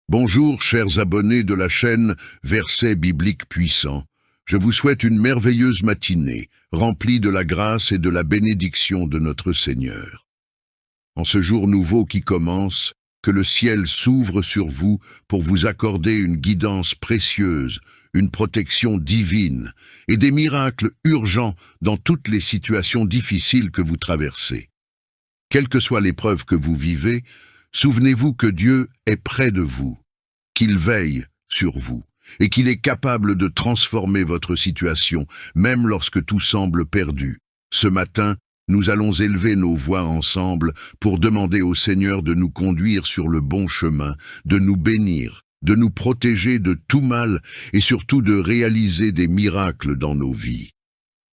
Bonjour, chers abonnés de la chaîne Versets bibliques puissants. Je vous souhaite une merveilleuse matinée, remplie de la grâce et de la bénédiction de notre Seigneur. En ce jour nouveau qui commence, que le ciel s'ouvre sur vous pour vous accorder une guidance précieuse, une protection divine et des miracles urgents dans toutes les situations difficiles que vous traversez. Quelle que soit l'épreuve que vous vivez, souvenez-vous que Dieu est près de vous, qu'il veille sur vous et qu'il est capable de transformer votre situation, même lorsque tout semble perdu. Ce matin, nous allons élever nos voix ensemble pour demander au Seigneur de nous conduire sur le bon chemin, de nous bénir, de nous protéger de tout mal et surtout de réaliser des miracles dans nos vies.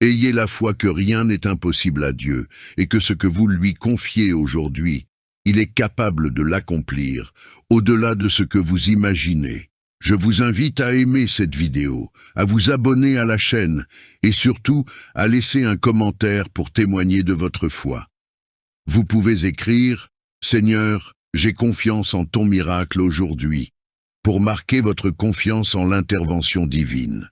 Ayez la foi que rien n'est impossible à Dieu et que ce que vous lui confiez aujourd'hui, il est capable de l'accomplir, au-delà de ce que vous imaginez. Je vous invite à aimer cette vidéo, à vous abonner à la chaîne et surtout à laisser un commentaire pour témoigner de votre foi. Vous pouvez écrire « Seigneur, j'ai confiance en ton miracle aujourd'hui » pour marquer votre confiance en l'intervention divine.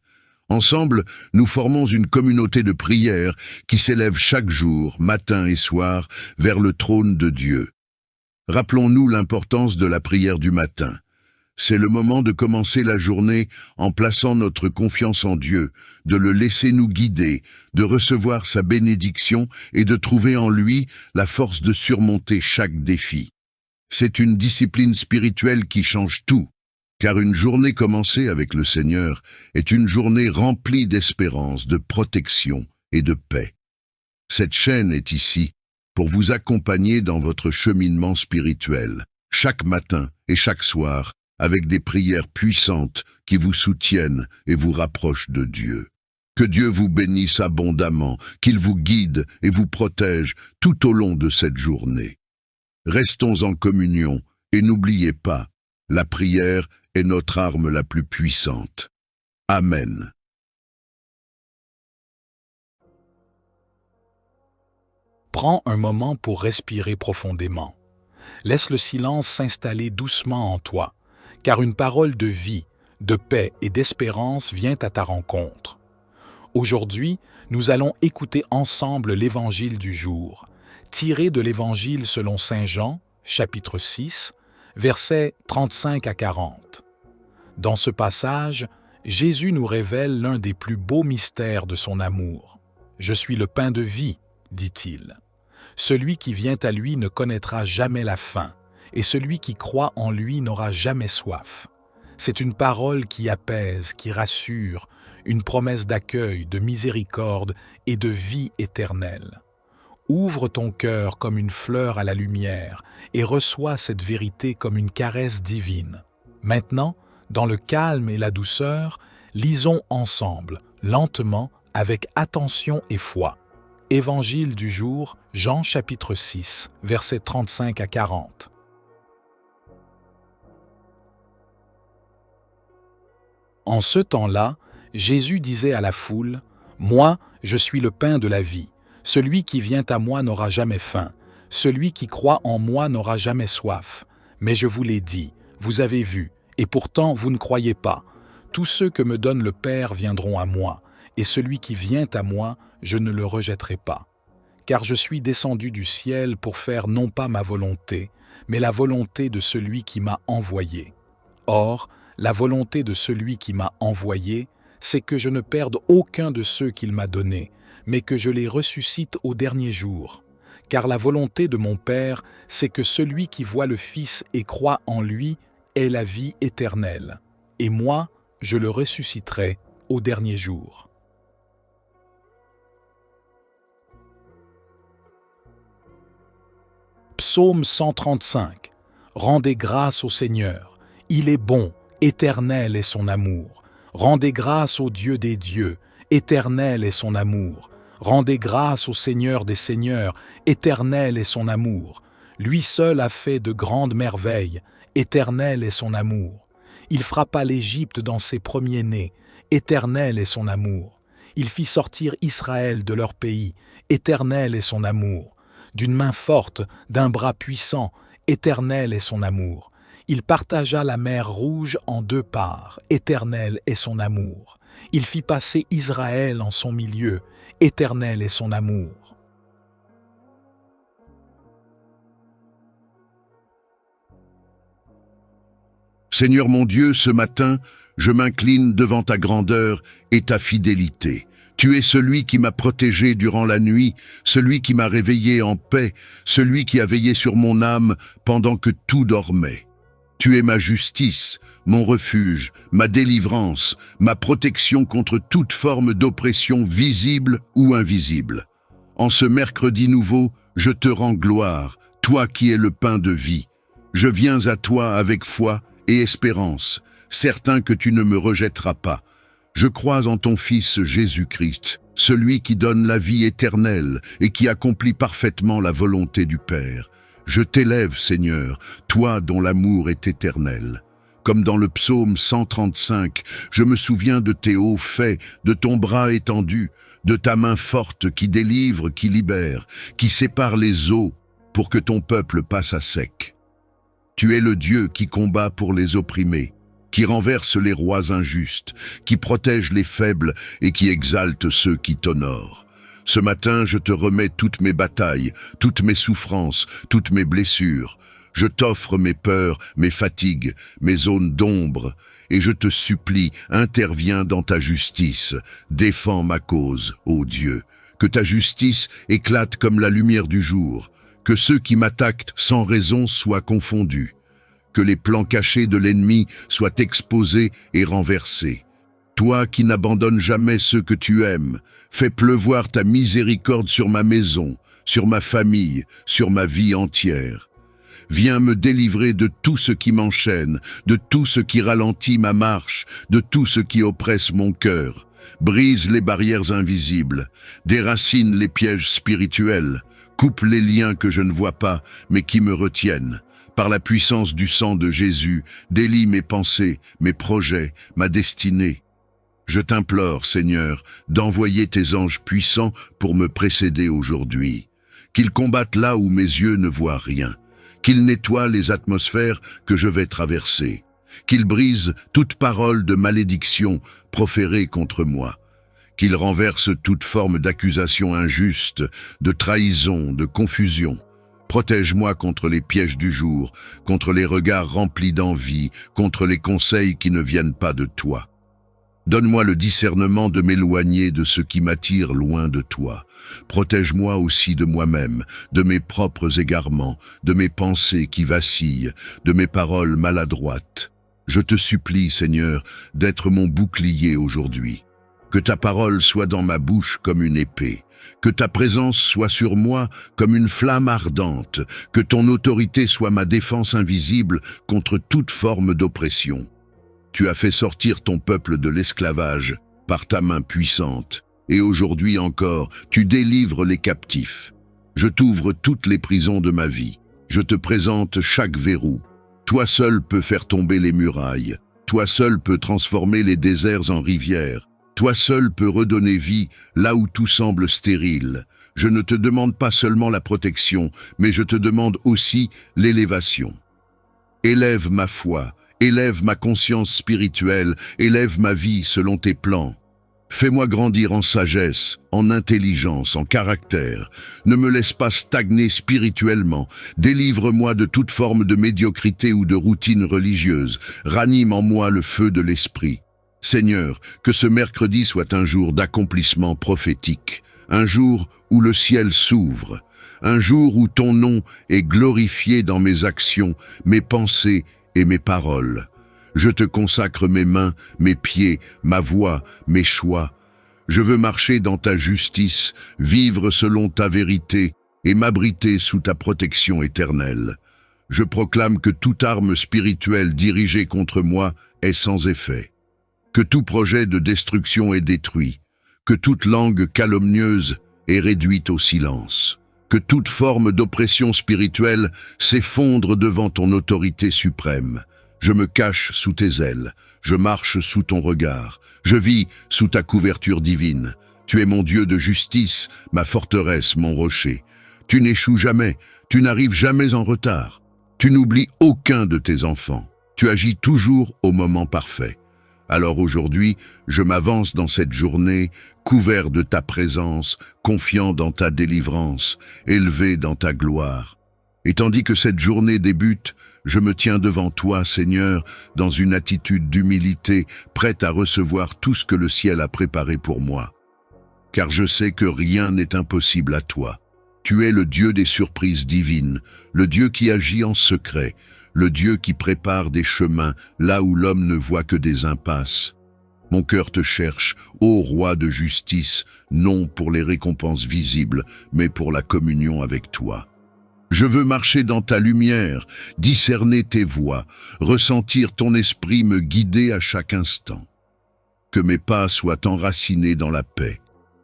Ensemble, nous formons une communauté de prière qui s'élève chaque jour, matin et soir, vers le trône de Dieu. Rappelons-nous l'importance de la prière du matin. C'est le moment de commencer la journée en plaçant notre confiance en Dieu, de le laisser nous guider, de recevoir sa bénédiction et de trouver en lui la force de surmonter chaque défi. C'est une discipline spirituelle qui change tout, car une journée commencée avec le Seigneur est une journée remplie d'espérance, de protection et de paix. Cette chaîne est ici pour vous accompagner dans votre cheminement spirituel, chaque matin et chaque soir, avec des prières puissantes qui vous soutiennent et vous rapprochent de Dieu. Que Dieu vous bénisse abondamment, qu'il vous guide et vous protège tout au long de cette journée. Restons en communion et n'oubliez pas, la prière est notre arme la plus puissante. Amen. Prends un moment pour respirer profondément. Laisse le silence s'installer doucement en toi, car une parole de vie, de paix et d'espérance vient à ta rencontre. Aujourd'hui, nous allons écouter ensemble l'Évangile du jour, tiré de l'Évangile selon Saint Jean, chapitre 6, versets 35 à 40. Dans ce passage, Jésus nous révèle l'un des plus beaux mystères de son amour. « Je suis le pain de vie », dit-il. « Celui qui vient à lui ne connaîtra jamais la faim, et celui qui croit en lui n'aura jamais soif. » C'est une parole qui apaise, qui rassure, une promesse d'accueil, de miséricorde et de vie éternelle. Ouvre ton cœur comme une fleur à la lumière et reçois cette vérité comme une caresse divine. Maintenant, dans le calme et la douceur, lisons ensemble, lentement, avec attention et foi. Évangile du jour, Jean chapitre 6, versets 35 à 40. En ce temps-là, Jésus disait à la foule, « Moi, je suis le pain de la vie. Celui qui vient à moi n'aura jamais faim. Celui qui croit en moi n'aura jamais soif. Mais je vous l'ai dit, vous avez vu, et pourtant vous ne croyez pas. Tous ceux que me donne le Père viendront à moi, et celui qui vient à moi, je ne le rejetterai pas. Car je suis descendu du ciel pour faire non pas ma volonté, mais la volonté de celui qui m'a envoyé. Or, la volonté de celui qui m'a envoyé, c'est que je ne perde aucun de ceux qu'il m'a donnés, mais que je les ressuscite au dernier jour. Car la volonté de mon Père, c'est que celui qui voit le Fils et croit en lui ait la vie éternelle. Et moi, je le ressusciterai au dernier jour. » Psaume 135. Rendez grâce au Seigneur. Il est bon, éternel est son amour. Rendez grâce au Dieu des dieux, éternel est son amour. Rendez grâce au Seigneur des seigneurs, éternel est son amour. Lui seul a fait de grandes merveilles, éternel est son amour. Il frappa l'Égypte dans ses premiers-nés, éternel est son amour. Il fit sortir Israël de leur pays, éternel est son amour. D'une main forte, d'un bras puissant, éternel est son amour. Il partagea la mer Rouge en 2 parts, éternel est son amour. Il fit passer Israël en son milieu, éternel est son amour. Seigneur mon Dieu, ce matin, je m'incline devant ta grandeur et ta fidélité. Tu es celui qui m'a protégé durant la nuit, celui qui m'a réveillé en paix, celui qui a veillé sur mon âme pendant que tout dormait. Tu es ma justice, mon refuge, ma délivrance, ma protection contre toute forme d'oppression visible ou invisible. En ce mercredi nouveau, je te rends gloire, toi qui es le pain de vie. Je viens à toi avec foi et espérance, certain que tu ne me rejetteras pas. Je crois en ton Fils Jésus-Christ, celui qui donne la vie éternelle et qui accomplit parfaitement la volonté du Père. Je t'élève, Seigneur, toi dont l'amour est éternel. Comme dans le psaume 135, je me souviens de tes hauts faits, de ton bras étendu, de ta main forte qui délivre, qui libère, qui sépare les eaux pour que ton peuple passe à sec. Tu es le Dieu qui combat pour les opprimés, qui renverse les rois injustes, qui protège les faibles et qui exalte ceux qui t'honorent. Ce matin, je te remets toutes mes batailles, toutes mes souffrances, toutes mes blessures. Je t'offre mes peurs, mes fatigues, mes zones d'ombre, et je te supplie, interviens dans ta justice, défends ma cause, ô Dieu. Que ta justice éclate comme la lumière du jour, que ceux qui m'attaquent sans raison soient confondus. Que les plans cachés de l'ennemi soient exposés et renversés. Toi qui n'abandonnes jamais ceux que tu aimes, fais pleuvoir ta miséricorde sur ma maison, sur ma famille, sur ma vie entière. Viens me délivrer de tout ce qui m'enchaîne, de tout ce qui ralentit ma marche, de tout ce qui oppresse mon cœur. Brise les barrières invisibles, déracine les pièges spirituels, coupe les liens que je ne vois pas, mais qui me retiennent. Par la puissance du sang de Jésus, délie mes pensées, mes projets, ma destinée. Je t'implore, Seigneur, d'envoyer tes anges puissants pour me précéder aujourd'hui. Qu'ils combattent là où mes yeux ne voient rien. Qu'ils nettoient les atmosphères que je vais traverser. Qu'ils brisent toute parole de malédiction proférée contre moi. Qu'ils renversent toute forme d'accusation injuste, de trahison, de confusion. Protège-moi contre les pièges du jour, contre les regards remplis d'envie, contre les conseils qui ne viennent pas de toi. Donne-moi le discernement de m'éloigner de ce qui m'attire loin de toi. Protège-moi aussi de moi-même, de mes propres égarements, de mes pensées qui vacillent, de mes paroles maladroites. Je te supplie, Seigneur, d'être mon bouclier aujourd'hui. Que ta parole soit dans ma bouche comme une épée. Que ta présence soit sur moi comme une flamme ardente, que ton autorité soit ma défense invisible contre toute forme d'oppression. Tu as fait sortir ton peuple de l'esclavage par ta main puissante, et aujourd'hui encore, tu délivres les captifs. Je t'ouvre toutes les prisons de ma vie. Je te présente chaque verrou. Toi seul peux faire tomber les murailles. Toi seul peux transformer les déserts en rivières. Toi seul peux redonner vie là où tout semble stérile. Je ne te demande pas seulement la protection, mais je te demande aussi l'élévation. Élève ma foi, élève ma conscience spirituelle, élève ma vie selon tes plans. Fais-moi grandir en sagesse, en intelligence, en caractère. Ne me laisse pas stagner spirituellement. Délivre-moi de toute forme de médiocrité ou de routine religieuse. Ranime en moi le feu de l'esprit. Seigneur, que ce mercredi soit un jour d'accomplissement prophétique, un jour où le ciel s'ouvre, un jour où ton nom est glorifié dans mes actions, mes pensées et mes paroles. Je te consacre mes mains, mes pieds, ma voix, mes choix. Je veux marcher dans ta justice, vivre selon ta vérité et m'abriter sous ta protection éternelle. Je proclame que toute arme spirituelle dirigée contre moi est sans effet. Que tout projet de destruction est détruit, que toute langue calomnieuse est réduite au silence, que toute forme d'oppression spirituelle s'effondre devant ton autorité suprême. Je me cache sous tes ailes, je marche sous ton regard, je vis sous ta couverture divine. Tu es mon Dieu de justice, ma forteresse, mon rocher. Tu n'échoues jamais, tu n'arrives jamais en retard. Tu n'oublies aucun de tes enfants. Tu agis toujours au moment parfait. Alors aujourd'hui, je m'avance dans cette journée, couvert de ta présence, confiant dans ta délivrance, élevé dans ta gloire. Et tandis que cette journée débute, je me tiens devant toi, Seigneur, dans une attitude d'humilité, prête à recevoir tout ce que le ciel a préparé pour moi. Car je sais que rien n'est impossible à toi. Tu es le Dieu des surprises divines, le Dieu qui agit en secret, le Dieu qui prépare des chemins là où l'homme ne voit que des impasses. Mon cœur te cherche, ô roi de justice, non pour les récompenses visibles, mais pour la communion avec toi. Je veux marcher dans ta lumière, discerner tes voies, ressentir ton esprit me guider à chaque instant. Que mes pas soient enracinés dans la paix,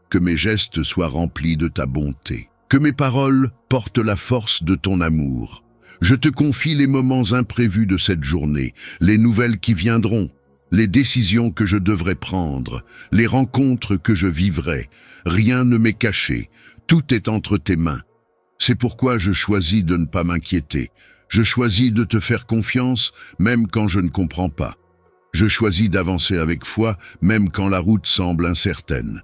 que mes gestes soient remplis de ta bonté, que mes paroles portent la force de ton amour. Je te confie les moments imprévus de cette journée, les nouvelles qui viendront, les décisions que je devrais prendre, les rencontres que je vivrai. Rien ne m'est caché, tout est entre tes mains. C'est pourquoi je choisis de ne pas m'inquiéter. Je choisis de te faire confiance, même quand je ne comprends pas. Je choisis d'avancer avec foi, même quand la route semble incertaine.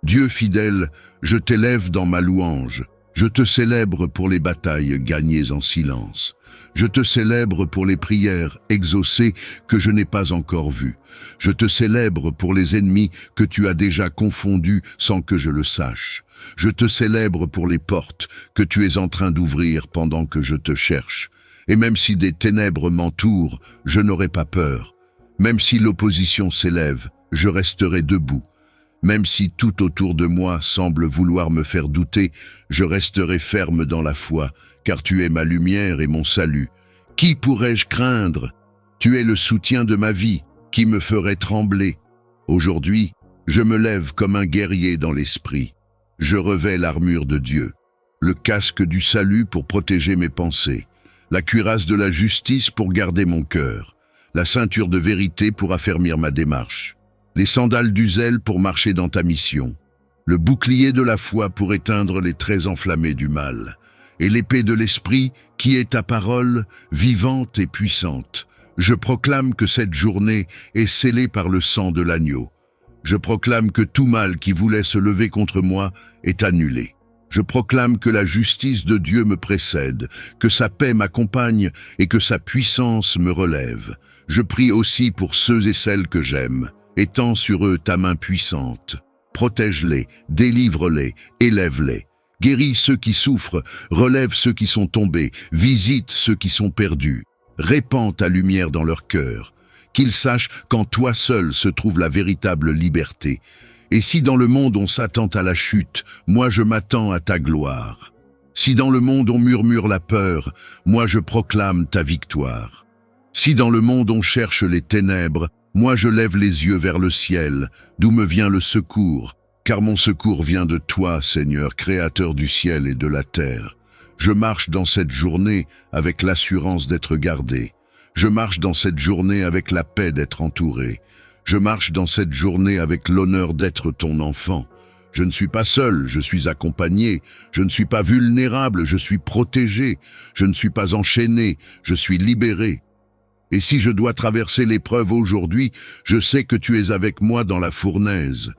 Dieu fidèle, je t'élève dans ma louange. Je te célèbre pour les batailles gagnées en silence. Je te célèbre pour les prières exaucées que je n'ai pas encore vues. Je te célèbre pour les ennemis que tu as déjà confondus sans que je le sache. Je te célèbre pour les portes que tu es en train d'ouvrir pendant que je te cherche. Et même si des ténèbres m'entourent, je n'aurai pas peur. Même si l'opposition s'élève, je resterai debout. Même si tout autour de moi semble vouloir me faire douter, je resterai ferme dans la foi, car tu es ma lumière et mon salut. Qui pourrais-je craindre? Tu es le soutien de ma vie, qui me ferait trembler. Aujourd'hui, je me lève comme un guerrier dans l'esprit. Je revêts l'armure de Dieu, le casque du salut pour protéger mes pensées, la cuirasse de la justice pour garder mon cœur, la ceinture de vérité pour affermir ma démarche, les sandales du zèle pour marcher dans ta mission, le bouclier de la foi pour éteindre les traits enflammés du mal, et l'épée de l'esprit qui est ta parole, vivante et puissante. Je proclame que cette journée est scellée par le sang de l'agneau. Je proclame que tout mal qui voulait se lever contre moi est annulé. Je proclame que la justice de Dieu me précède, que sa paix m'accompagne et que sa puissance me relève. Je prie aussi pour ceux et celles que j'aime. Étends sur eux ta main puissante. Protège-les, délivre-les, élève-les. Guéris ceux qui souffrent, relève ceux qui sont tombés, visite ceux qui sont perdus. Répands ta lumière dans leur cœur. Qu'ils sachent qu'en toi seul se trouve la véritable liberté. Et si dans le monde on s'attend à la chute, moi je m'attends à ta gloire. Si dans le monde on murmure la peur, moi je proclame ta victoire. Si dans le monde on cherche les ténèbres, moi je lève les yeux vers le ciel, d'où me vient le secours, car mon secours vient de toi, Seigneur, Créateur du ciel et de la terre. Je marche dans cette journée avec l'assurance d'être gardé. Je marche dans cette journée avec la paix d'être entouré. Je marche dans cette journée avec l'honneur d'être ton enfant. Je ne suis pas seul, je suis accompagné. Je ne suis pas vulnérable, je suis protégé. Je ne suis pas enchaîné, je suis libéré. Et si je dois traverser l'épreuve aujourd'hui, je sais que tu es avec moi dans la fournaise.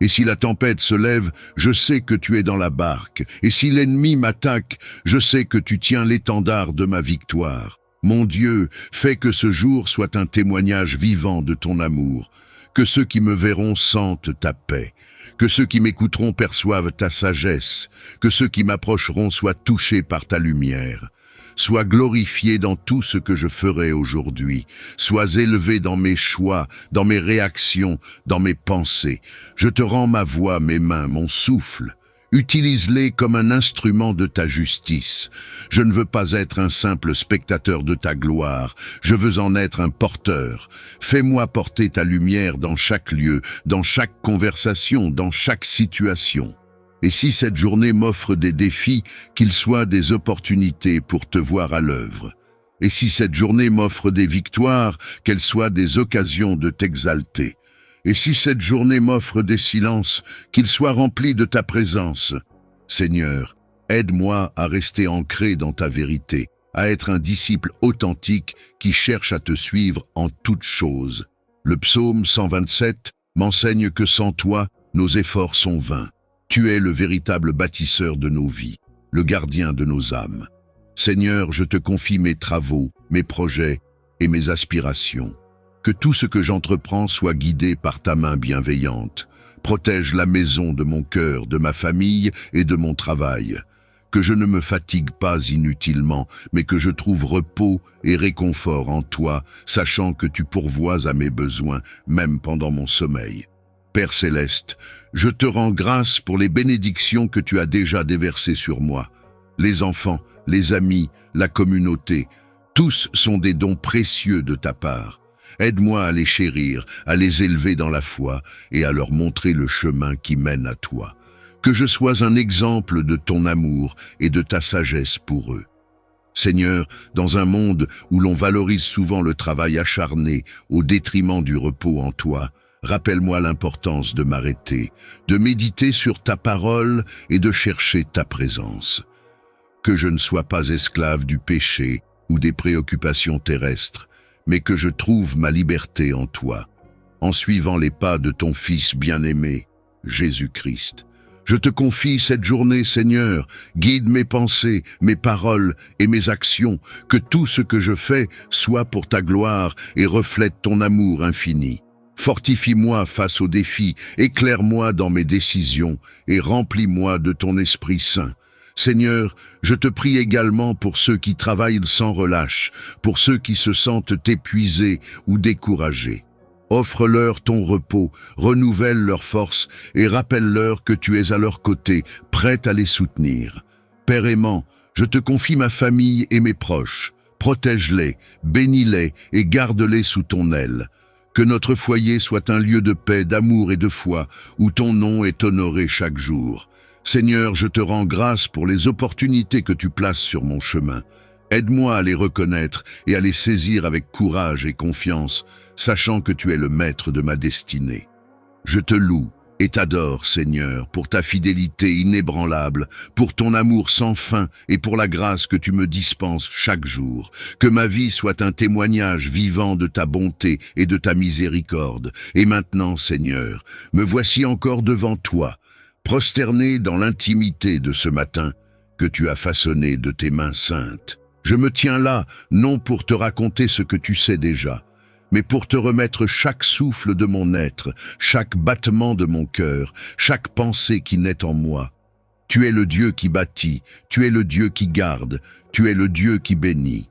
Et si la tempête se lève, je sais que tu es dans la barque. Et si l'ennemi m'attaque, je sais que tu tiens l'étendard de ma victoire. Mon Dieu, fais que ce jour soit un témoignage vivant de ton amour, que ceux qui me verront sentent ta paix, que ceux qui m'écouteront perçoivent ta sagesse, que ceux qui m'approcheront soient touchés par ta lumière. Sois glorifié dans tout ce que je ferai aujourd'hui. Sois élevé dans mes choix, dans mes réactions, dans mes pensées. Je te rends ma voix, mes mains, mon souffle. Utilise-les comme un instrument de ta justice. Je ne veux pas être un simple spectateur de ta gloire, je veux en être un porteur. Fais-moi porter ta lumière dans chaque lieu, dans chaque conversation, dans chaque situation. Et si cette journée m'offre des défis, qu'ils soient des opportunités pour te voir à l'œuvre. Et si cette journée m'offre des victoires, qu'elles soient des occasions de t'exalter. Et si cette journée m'offre des silences, qu'ils soient remplis de ta présence. Seigneur, aide-moi à rester ancré dans ta vérité. à être un disciple authentique qui cherche à te suivre en toutes choses. Le psaume 127 m'enseigne que sans toi, nos efforts sont vains. Tu es le véritable bâtisseur de nos vies, le gardien de nos âmes. Seigneur, je te confie mes travaux, mes projets et mes aspirations. Que tout ce que j'entreprends soit guidé par ta main bienveillante. Protège la maison de mon cœur, de ma famille et de mon travail. Que je ne me fatigue pas inutilement, mais que je trouve repos et réconfort en toi, sachant que tu pourvois à mes besoins, même pendant mon sommeil. Père céleste, je te rends grâce pour les bénédictions que tu as déjà déversées sur moi. Les enfants, les amis, la communauté, tous sont des dons précieux de ta part. Aide-moi à les chérir, à les élever dans la foi et à leur montrer le chemin qui mène à toi. Que je sois un exemple de ton amour et de ta sagesse pour eux. Seigneur, dans un monde où l'on valorise souvent le travail acharné au détriment du repos en toi, rappelle-moi l'importance de m'arrêter, de méditer sur ta parole et de chercher ta présence. Que je ne sois pas esclave du péché ou des préoccupations terrestres, mais que je trouve ma liberté en toi, en suivant les pas de ton Fils bien-aimé, Jésus-Christ. Je te confie cette journée, Seigneur, guide mes pensées, mes paroles et mes actions, que tout ce que je fais soit pour ta gloire et reflète ton amour infini. Fortifie-moi face aux défis, éclaire-moi dans mes décisions et remplis-moi de ton Esprit Saint. Seigneur, je te prie également pour ceux qui travaillent sans relâche, pour ceux qui se sentent épuisés ou découragés. Offre-leur ton repos, renouvelle leurs forces et rappelle-leur que tu es à leur côté, prête à les soutenir. Père aimant, je te confie ma famille et mes proches. Protège-les, bénis-les et garde-les sous ton aile. Que notre foyer soit un lieu de paix, d'amour et de foi, où ton nom est honoré chaque jour. Seigneur, je te rends grâce pour les opportunités que tu places sur mon chemin. Aide-moi à les reconnaître et à les saisir avec courage et confiance, sachant que tu es le maître de ma destinée. Je te loue et t'adore, Seigneur, pour ta fidélité inébranlable, pour ton amour sans fin et pour la grâce que tu me dispenses chaque jour. Que ma vie soit un témoignage vivant de ta bonté et de ta miséricorde. Et maintenant, Seigneur, me voici encore devant toi, prosterné dans l'intimité de ce matin que tu as façonné de tes mains saintes. Je me tiens là, non pour te raconter ce que tu sais déjà, mais pour te remettre chaque souffle de mon être, chaque battement de mon cœur, chaque pensée qui naît en moi. Tu es le Dieu qui bâtit, tu es le Dieu qui garde, tu es le Dieu qui bénit.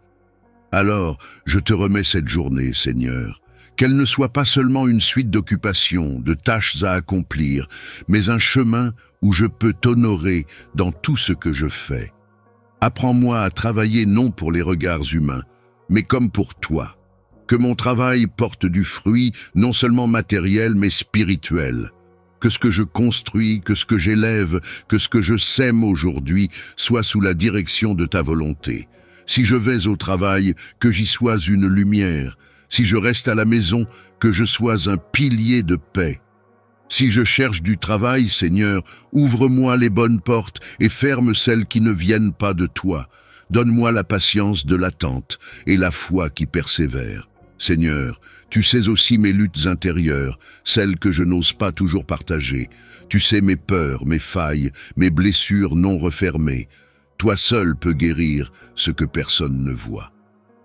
Alors, je te remets cette journée, Seigneur, qu'elle ne soit pas seulement une suite d'occupations, de tâches à accomplir, mais un chemin où je peux t'honorer dans tout ce que je fais. Apprends-moi à travailler non pour les regards humains, mais comme pour toi. Que mon travail porte du fruit, non seulement matériel, mais spirituel. Que ce que je construis, que ce que j'élève, que ce que je sème aujourd'hui soit sous la direction de ta volonté. Si je vais au travail, que j'y sois une lumière. Si je reste à la maison, que je sois un pilier de paix. Si je cherche du travail, Seigneur, ouvre-moi les bonnes portes et ferme celles qui ne viennent pas de toi. Donne-moi la patience de l'attente et la foi qui persévère. Seigneur, tu sais aussi mes luttes intérieures, celles que je n'ose pas toujours partager. Tu sais mes peurs, mes failles, mes blessures non refermées. Toi seul peux guérir ce que personne ne voit.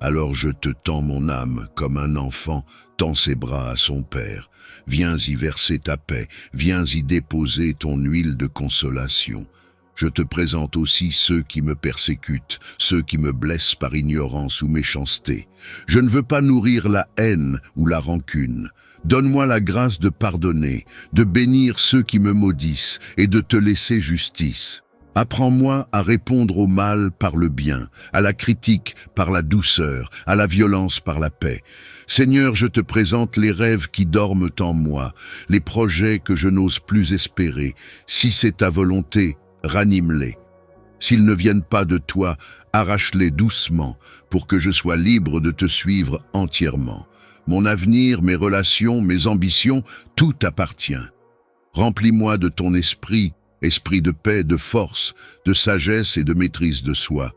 Alors je te tends mon âme comme un enfant tend ses bras à son père. Viens y verser ta paix, viens y déposer ton huile de consolation. Je te présente aussi ceux qui me persécutent, ceux qui me blessent par ignorance ou méchanceté. Je ne veux pas nourrir la haine ou la rancune. Donne-moi la grâce de pardonner, de bénir ceux qui me maudissent et de te laisser justice. Apprends-moi à répondre au mal par le bien, à la critique par la douceur, à la violence par la paix. Seigneur, je te présente les rêves qui dorment en moi, les projets que je n'ose plus espérer. Si c'est ta volonté, ranime-les. S'ils ne viennent pas de toi, arrache-les doucement pour que je sois libre de te suivre entièrement. Mon avenir, mes relations, mes ambitions, tout t'appartient. Remplis-moi de ton esprit, esprit de paix, de force, de sagesse et de maîtrise de soi.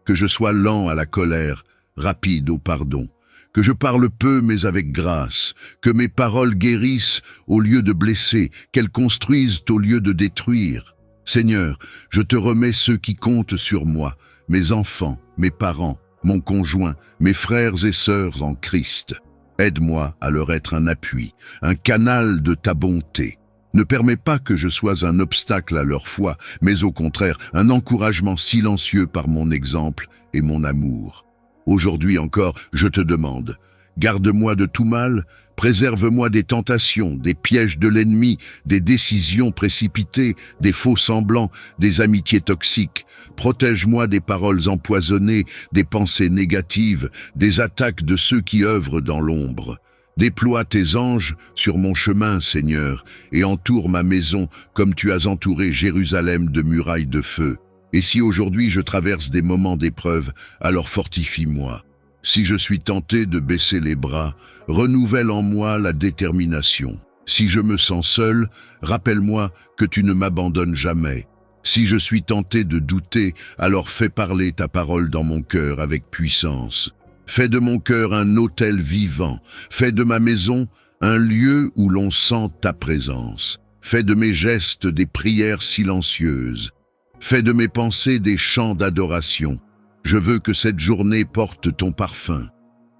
que je sois lent à la colère, rapide au pardon, que je parle peu mais avec grâce, que mes paroles guérissent au lieu de blesser, qu'elles construisent au lieu de détruire. Seigneur, je te remets ceux qui comptent sur moi, mes enfants, mes parents, mon conjoint, mes frères et sœurs en Christ. Aide-moi à leur être un appui, un canal de ta bonté. Ne permets pas que je sois un obstacle à leur foi, mais au contraire, un encouragement silencieux par mon exemple et mon amour. Aujourd'hui encore, je te demande, garde-moi de tout mal, préserve-moi des tentations, des pièges de l'ennemi, des décisions précipitées, des faux semblants, des amitiés toxiques. Protège-moi des paroles empoisonnées, des pensées négatives, des attaques de ceux qui œuvrent dans l'ombre. Déploie tes anges sur mon chemin, Seigneur, et entoure ma maison comme tu as entouré Jérusalem de murailles de feu. Et si aujourd'hui je traverse des moments d'épreuve, alors fortifie-moi. Si je suis tenté de baisser les bras, renouvelle en moi la détermination. Si je me sens seul, rappelle-moi que tu ne m'abandonnes jamais. Si je suis tenté de douter, alors fais parler ta parole dans mon cœur avec puissance. Fais de mon cœur un autel vivant. Fais de ma maison un lieu où l'on sent ta présence. Fais de mes gestes des prières silencieuses. Fais de mes pensées des chants d'adoration. Je veux que cette journée porte ton parfum.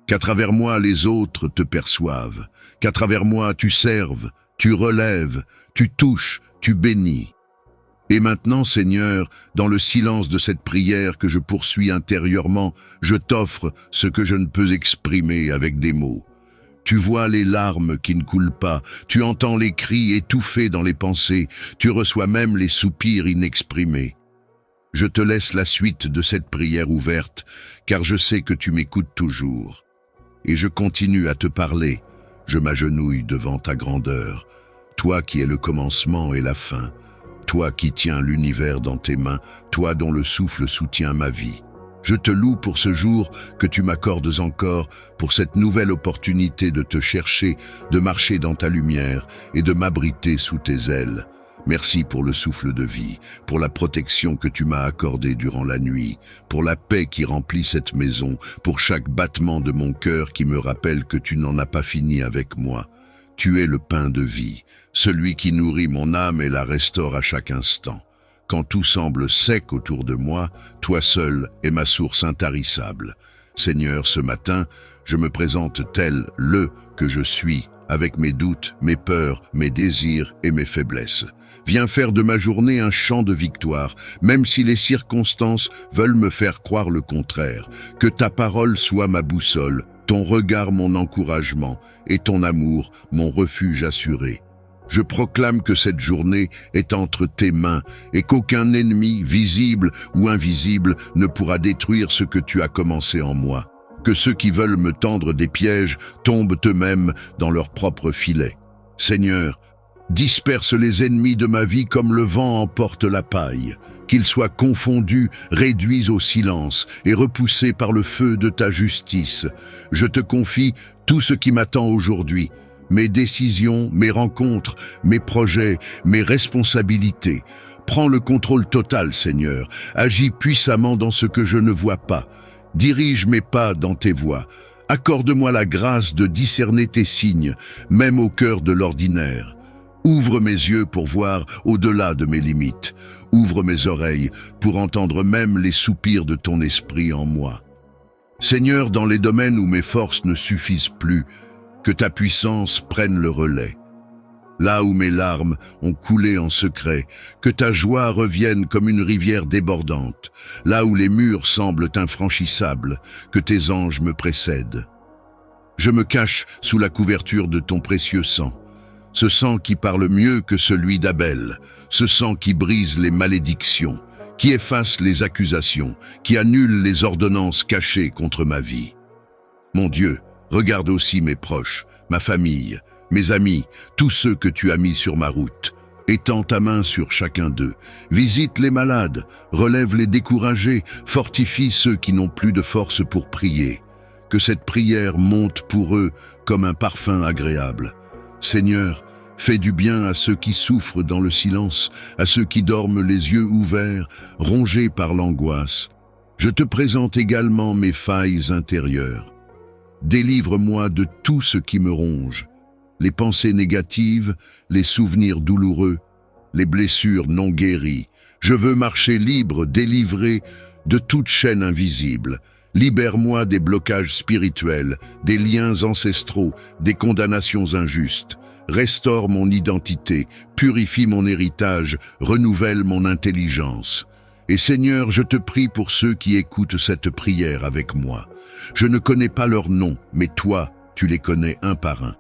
Qu'à travers moi les autres te perçoivent. Qu'à travers moi tu serves, tu relèves, tu touches, tu bénis. Et maintenant, Seigneur, dans le silence de cette prière que je poursuis intérieurement, je t'offre ce que je ne peux exprimer avec des mots. Tu vois les larmes qui ne coulent pas, tu entends les cris étouffés dans les pensées, tu reçois même les soupirs inexprimés. Je te laisse la suite de cette prière ouverte, car je sais que tu m'écoutes toujours. Et je continue à te parler, je m'agenouille devant ta grandeur, toi qui es le commencement et la fin. Toi qui tiens l'univers dans tes mains, toi dont le souffle soutient ma vie. Je te loue pour ce jour que tu m'accordes encore, pour cette nouvelle opportunité de te chercher, de marcher dans ta lumière et de m'abriter sous tes ailes. Merci pour le souffle de vie, pour la protection que tu m'as accordée durant la nuit, pour la paix qui remplit cette maison, pour chaque battement de mon cœur qui me rappelle que tu n'en as pas fini avec moi. Tu es le pain de vie, celui qui nourrit mon âme et la restaure à chaque instant. Quand tout semble sec autour de moi, toi seul es ma source intarissable. Seigneur, ce matin, je me présente tel le que je suis, avec mes doutes, mes peurs, mes désirs et mes faiblesses. Viens faire de ma journée un chant de victoire, même si les circonstances veulent me faire croire le contraire. Que ta parole soit ma boussole, ton regard mon encouragement, et ton amour mon refuge assuré. Je proclame que cette journée est entre tes mains et qu'aucun ennemi, visible ou invisible, ne pourra détruire ce que tu as commencé en moi. Que ceux qui veulent me tendre des pièges tombent eux-mêmes dans leurs propres filets. Seigneur, disperse les ennemis de ma vie comme le vent emporte la paille. Qu'ils soient confondus, réduits au silence et repoussés par le feu de ta justice. Je te confie tout ce qui m'attend aujourd'hui. Mes décisions, mes rencontres, mes projets, mes responsabilités. Prends le contrôle total, Seigneur. Agis puissamment dans ce que je ne vois pas. Dirige mes pas dans tes voies. Accorde-moi la grâce de discerner tes signes, même au cœur de l'ordinaire. Ouvre mes yeux pour voir au-delà de mes limites. Ouvre mes oreilles pour entendre même les soupirs de ton esprit en moi. Seigneur, dans les domaines où mes forces ne suffisent plus, que ta puissance prenne le relais. Là où mes larmes ont coulé en secret, que ta joie revienne comme une rivière débordante. Là où les murs semblent infranchissables, que tes anges me précèdent. Je me cache sous la couverture de ton précieux sang. Ce sang qui parle mieux que celui d'Abel, ce sang qui brise les malédictions, qui efface les accusations, qui annule les ordonnances cachées contre ma vie. Mon Dieu, regarde aussi mes proches, ma famille, mes amis, tous ceux que tu as mis sur ma route. Étends ta main sur chacun d'eux. Visite les malades, relève les découragés, fortifie ceux qui n'ont plus de force pour prier. Que cette prière monte pour eux comme un parfum agréable. Seigneur, fais du bien à ceux qui souffrent dans le silence, à ceux qui dorment les yeux ouverts, rongés par l'angoisse. Je te présente également mes failles intérieures. Délivre-moi de tout ce qui me ronge, les pensées négatives, les souvenirs douloureux, les blessures non guéries. Je veux marcher libre, délivré de toute chaîne invisible. Libère-moi des blocages spirituels, des liens ancestraux, des condamnations injustes. Restaure mon identité, purifie mon héritage, renouvelle mon intelligence. Et Seigneur, je te prie pour ceux qui écoutent cette prière avec moi. Je ne connais pas leurs noms, mais toi, tu les connais un par un.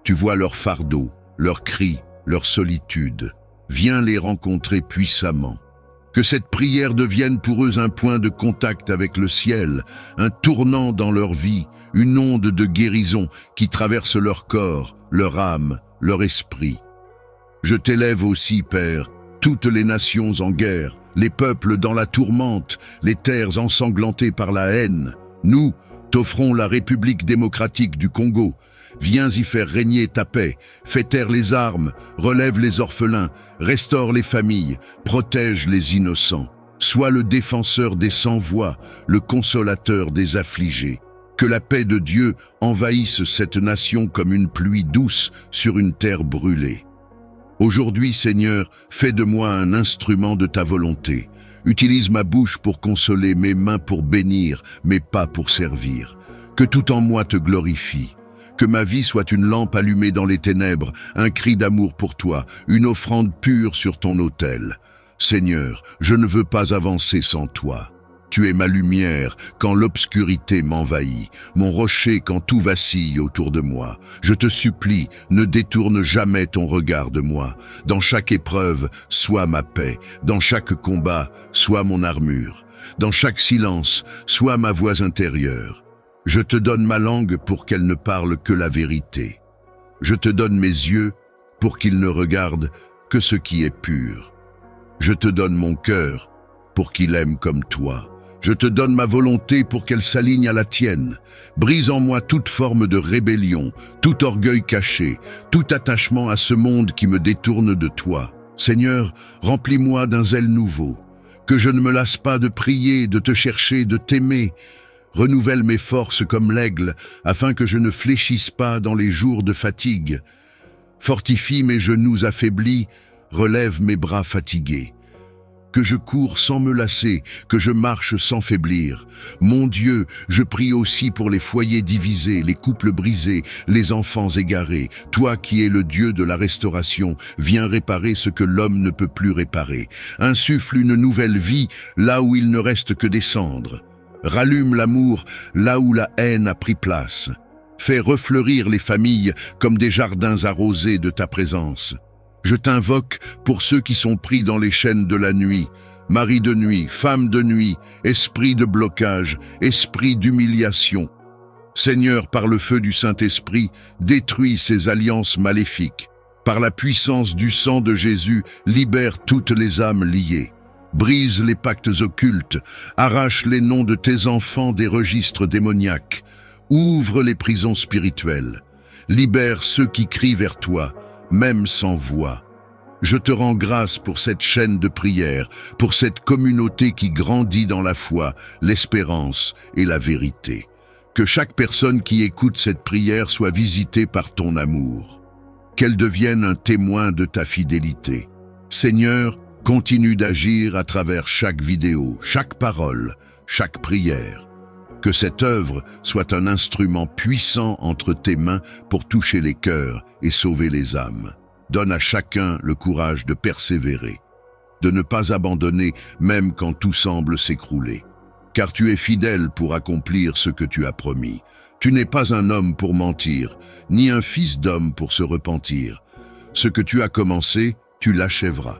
Tu vois leurs fardeaux, leurs cris, leur solitude. Viens les rencontrer puissamment. Que cette prière devienne pour eux un point de contact avec le ciel, un tournant dans leur vie, une onde de guérison qui traverse leur corps, leur âme, leur esprit. Je t'élève aussi, Père, toutes les nations en guerre, les peuples dans la tourmente, les terres ensanglantées par la haine. Nous t'offrons la République démocratique du Congo. Viens y faire régner ta paix, fais taire les armes, relève les orphelins, restaure les familles, protège les innocents. Sois le défenseur des sans-voix, le consolateur des affligés. Que la paix de Dieu envahisse cette nation comme une pluie douce sur une terre brûlée. Aujourd'hui, Seigneur, fais de moi un instrument de ta volonté. Utilise ma bouche pour consoler, mes mains pour bénir, mes pas pour servir. Que tout en moi te glorifie. Que ma vie soit une lampe allumée dans les ténèbres, un cri d'amour pour toi, une offrande pure sur ton autel. Seigneur, je ne veux pas avancer sans toi. Tu es ma lumière quand l'obscurité m'envahit, mon rocher quand tout vacille autour de moi. Je te supplie, ne détourne jamais ton regard de moi. Dans chaque épreuve, sois ma paix. Dans chaque combat, sois mon armure. Dans chaque silence, sois ma voix intérieure. Je te donne ma langue pour qu'elle ne parle que la vérité. Je te donne mes yeux pour qu'ils ne regardent que ce qui est pur. Je te donne mon cœur pour qu'il aime comme toi. Je te donne ma volonté pour qu'elle s'aligne à la tienne. Brise en moi toute forme de rébellion, tout orgueil caché, tout attachement à ce monde qui me détourne de toi. Seigneur, remplis-moi d'un zèle nouveau. Que je ne me lasse pas de prier, de te chercher, de t'aimer. Renouvelle mes forces comme l'aigle, afin que je ne fléchisse pas dans les jours de fatigue. Fortifie mes genoux affaiblis, relève mes bras fatigués. Que je cours sans me lasser, que je marche sans faiblir. Mon Dieu, je prie aussi pour les foyers divisés, les couples brisés, les enfants égarés. Toi qui es le Dieu de la restauration, viens réparer ce que l'homme ne peut plus réparer. Insuffle une nouvelle vie là où il ne reste que des cendres. Rallume l'amour là où la haine a pris place. Fais refleurir les familles comme des jardins arrosés de ta présence. Je t'invoque pour ceux qui sont pris dans les chaînes de la nuit, mari de nuit, femme de nuit, esprit de blocage, esprit d'humiliation. Seigneur, par le feu du Saint-Esprit, détruis ces alliances maléfiques. Par la puissance du sang de Jésus, libère toutes les âmes liées. Brise les pactes occultes, arrache les noms de tes enfants des registres démoniaques. Ouvre les prisons spirituelles. Libère ceux qui crient vers toi, même sans voix. Je te rends grâce pour cette chaîne de prière, pour cette communauté qui grandit dans la foi, l'espérance et la vérité. Que chaque personne qui écoute cette prière soit visitée par ton amour. Qu'elle devienne un témoin de ta fidélité. Seigneur, continue d'agir à travers chaque vidéo, chaque parole, chaque prière. Que cette œuvre soit un instrument puissant entre tes mains pour toucher les cœurs et sauver les âmes. Donne à chacun le courage de persévérer, de ne pas abandonner même quand tout semble s'écrouler. Car tu es fidèle pour accomplir ce que tu as promis. Tu n'es pas un homme pour mentir, ni un fils d'homme pour se repentir. Ce que tu as commencé, tu l'achèveras.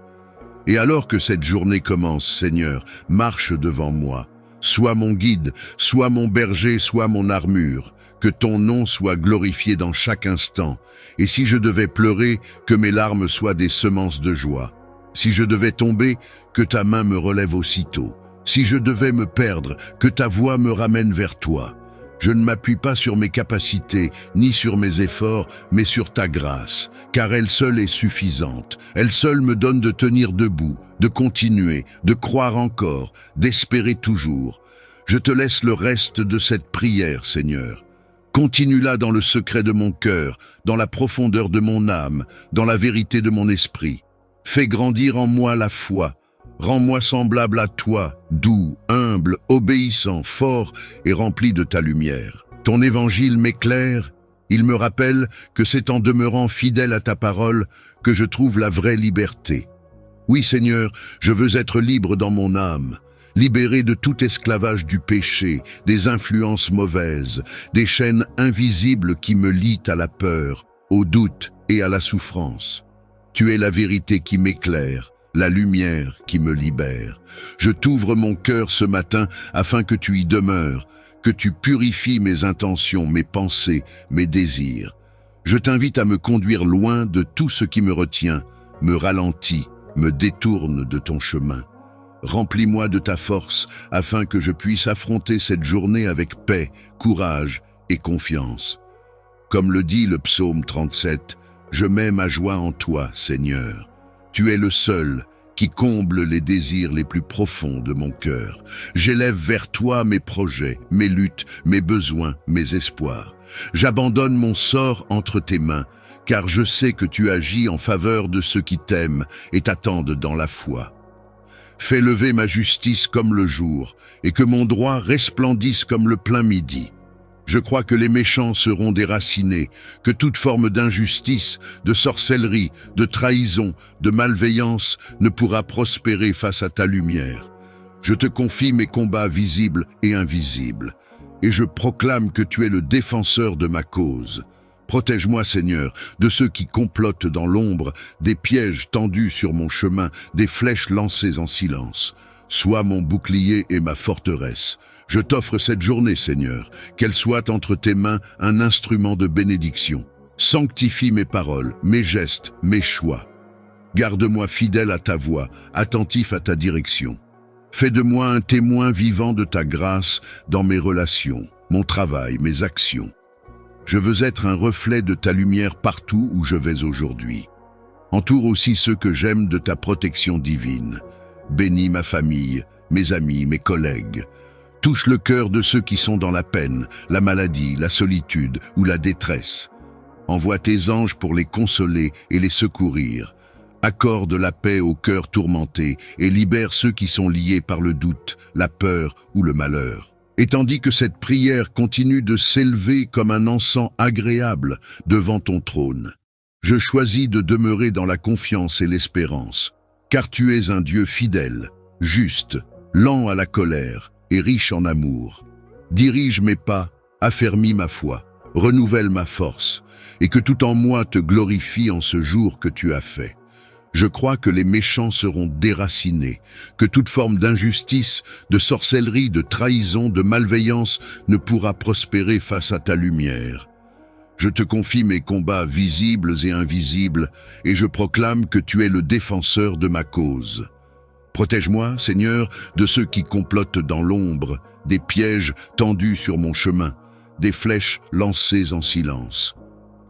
Et alors que cette journée commence, Seigneur, marche devant moi. Sois mon guide, sois mon berger, sois mon armure. Que ton nom soit glorifié dans chaque instant. Et si je devais pleurer, que mes larmes soient des semences de joie. Si je devais tomber, que ta main me relève aussitôt. Si je devais me perdre, que ta voix me ramène vers toi. Je ne m'appuie pas sur mes capacités, ni sur mes efforts, mais sur ta grâce, car elle seule est suffisante. Elle seule me donne de tenir debout, de continuer, de croire encore, d'espérer toujours. Je te laisse le reste de cette prière, Seigneur. Continue-la dans le secret de mon cœur, dans la profondeur de mon âme, dans la vérité de mon esprit. Fais grandir en moi la foi. Rends-moi semblable à toi, doux, humble, obéissant, fort et rempli de ta lumière. Ton évangile m'éclaire, il me rappelle que c'est en demeurant fidèle à ta parole que je trouve la vraie liberté. Oui, Seigneur, je veux être libre dans mon âme, libéré de tout esclavage du péché, des influences mauvaises, des chaînes invisibles qui me lient à la peur, au doute et à la souffrance. Tu es la vérité qui m'éclaire, la lumière qui me libère. Je t'ouvre mon cœur ce matin afin que tu y demeures, que tu purifies mes intentions, mes pensées, mes désirs. Je t'invite à me conduire loin de tout ce qui me retient, me ralentit, me détourne de ton chemin. Remplis-moi de ta force afin que je puisse affronter cette journée avec paix, courage et confiance. Comme le dit le psaume 37, « Je mets ma joie en toi, Seigneur. Tu es le seul qui comble les désirs les plus profonds de mon cœur. J'élève vers toi mes projets, mes luttes, mes besoins, mes espoirs. J'abandonne mon sort entre tes mains, car je sais que tu agis en faveur de ceux qui t'aiment et t'attendent dans la foi. Fais lever ma justice comme le jour, et que mon droit resplendisse comme le plein midi. Je crois que les méchants seront déracinés, que toute forme d'injustice, de sorcellerie, de trahison, de malveillance ne pourra prospérer face à ta lumière. Je te confie mes combats visibles et invisibles, et je proclame que tu es le défenseur de ma cause. Protège-moi, Seigneur, de ceux qui complotent dans l'ombre, des pièges tendus sur mon chemin, des flèches lancées en silence. Sois mon bouclier et ma forteresse. Je t'offre cette journée, Seigneur, qu'elle soit entre tes mains un instrument de bénédiction. Sanctifie mes paroles, mes gestes, mes choix. Garde-moi fidèle à ta voix, attentif à ta direction. Fais de moi un témoin vivant de ta grâce dans mes relations, mon travail, mes actions. Je veux être un reflet de ta lumière partout où je vais aujourd'hui. Entoure aussi ceux que j'aime de ta protection divine. Bénis ma famille, mes amis, mes collègues. Touche le cœur de ceux qui sont dans la peine, la maladie, la solitude ou la détresse. Envoie tes anges pour les consoler et les secourir. Accorde la paix au cœur tourmenté et libère ceux qui sont liés par le doute, la peur ou le malheur. Et tandis que cette prière continue de s'élever comme un encens agréable devant ton trône, je choisis de demeurer dans la confiance et l'espérance, car tu es un Dieu fidèle, juste, lent à la colère et riche en amour. Dirige mes pas, affermis ma foi, renouvelle ma force, et que tout en moi te glorifie en ce jour que tu as fait. Je crois que les méchants seront déracinés, que toute forme d'injustice, de sorcellerie, de trahison, de malveillance ne pourra prospérer face à ta lumière. Je te confie mes combats visibles et invisibles, et je proclame que tu es le défenseur de ma cause. Protège-moi, Seigneur, de ceux qui complotent dans l'ombre, des pièges tendus sur mon chemin, des flèches lancées en silence.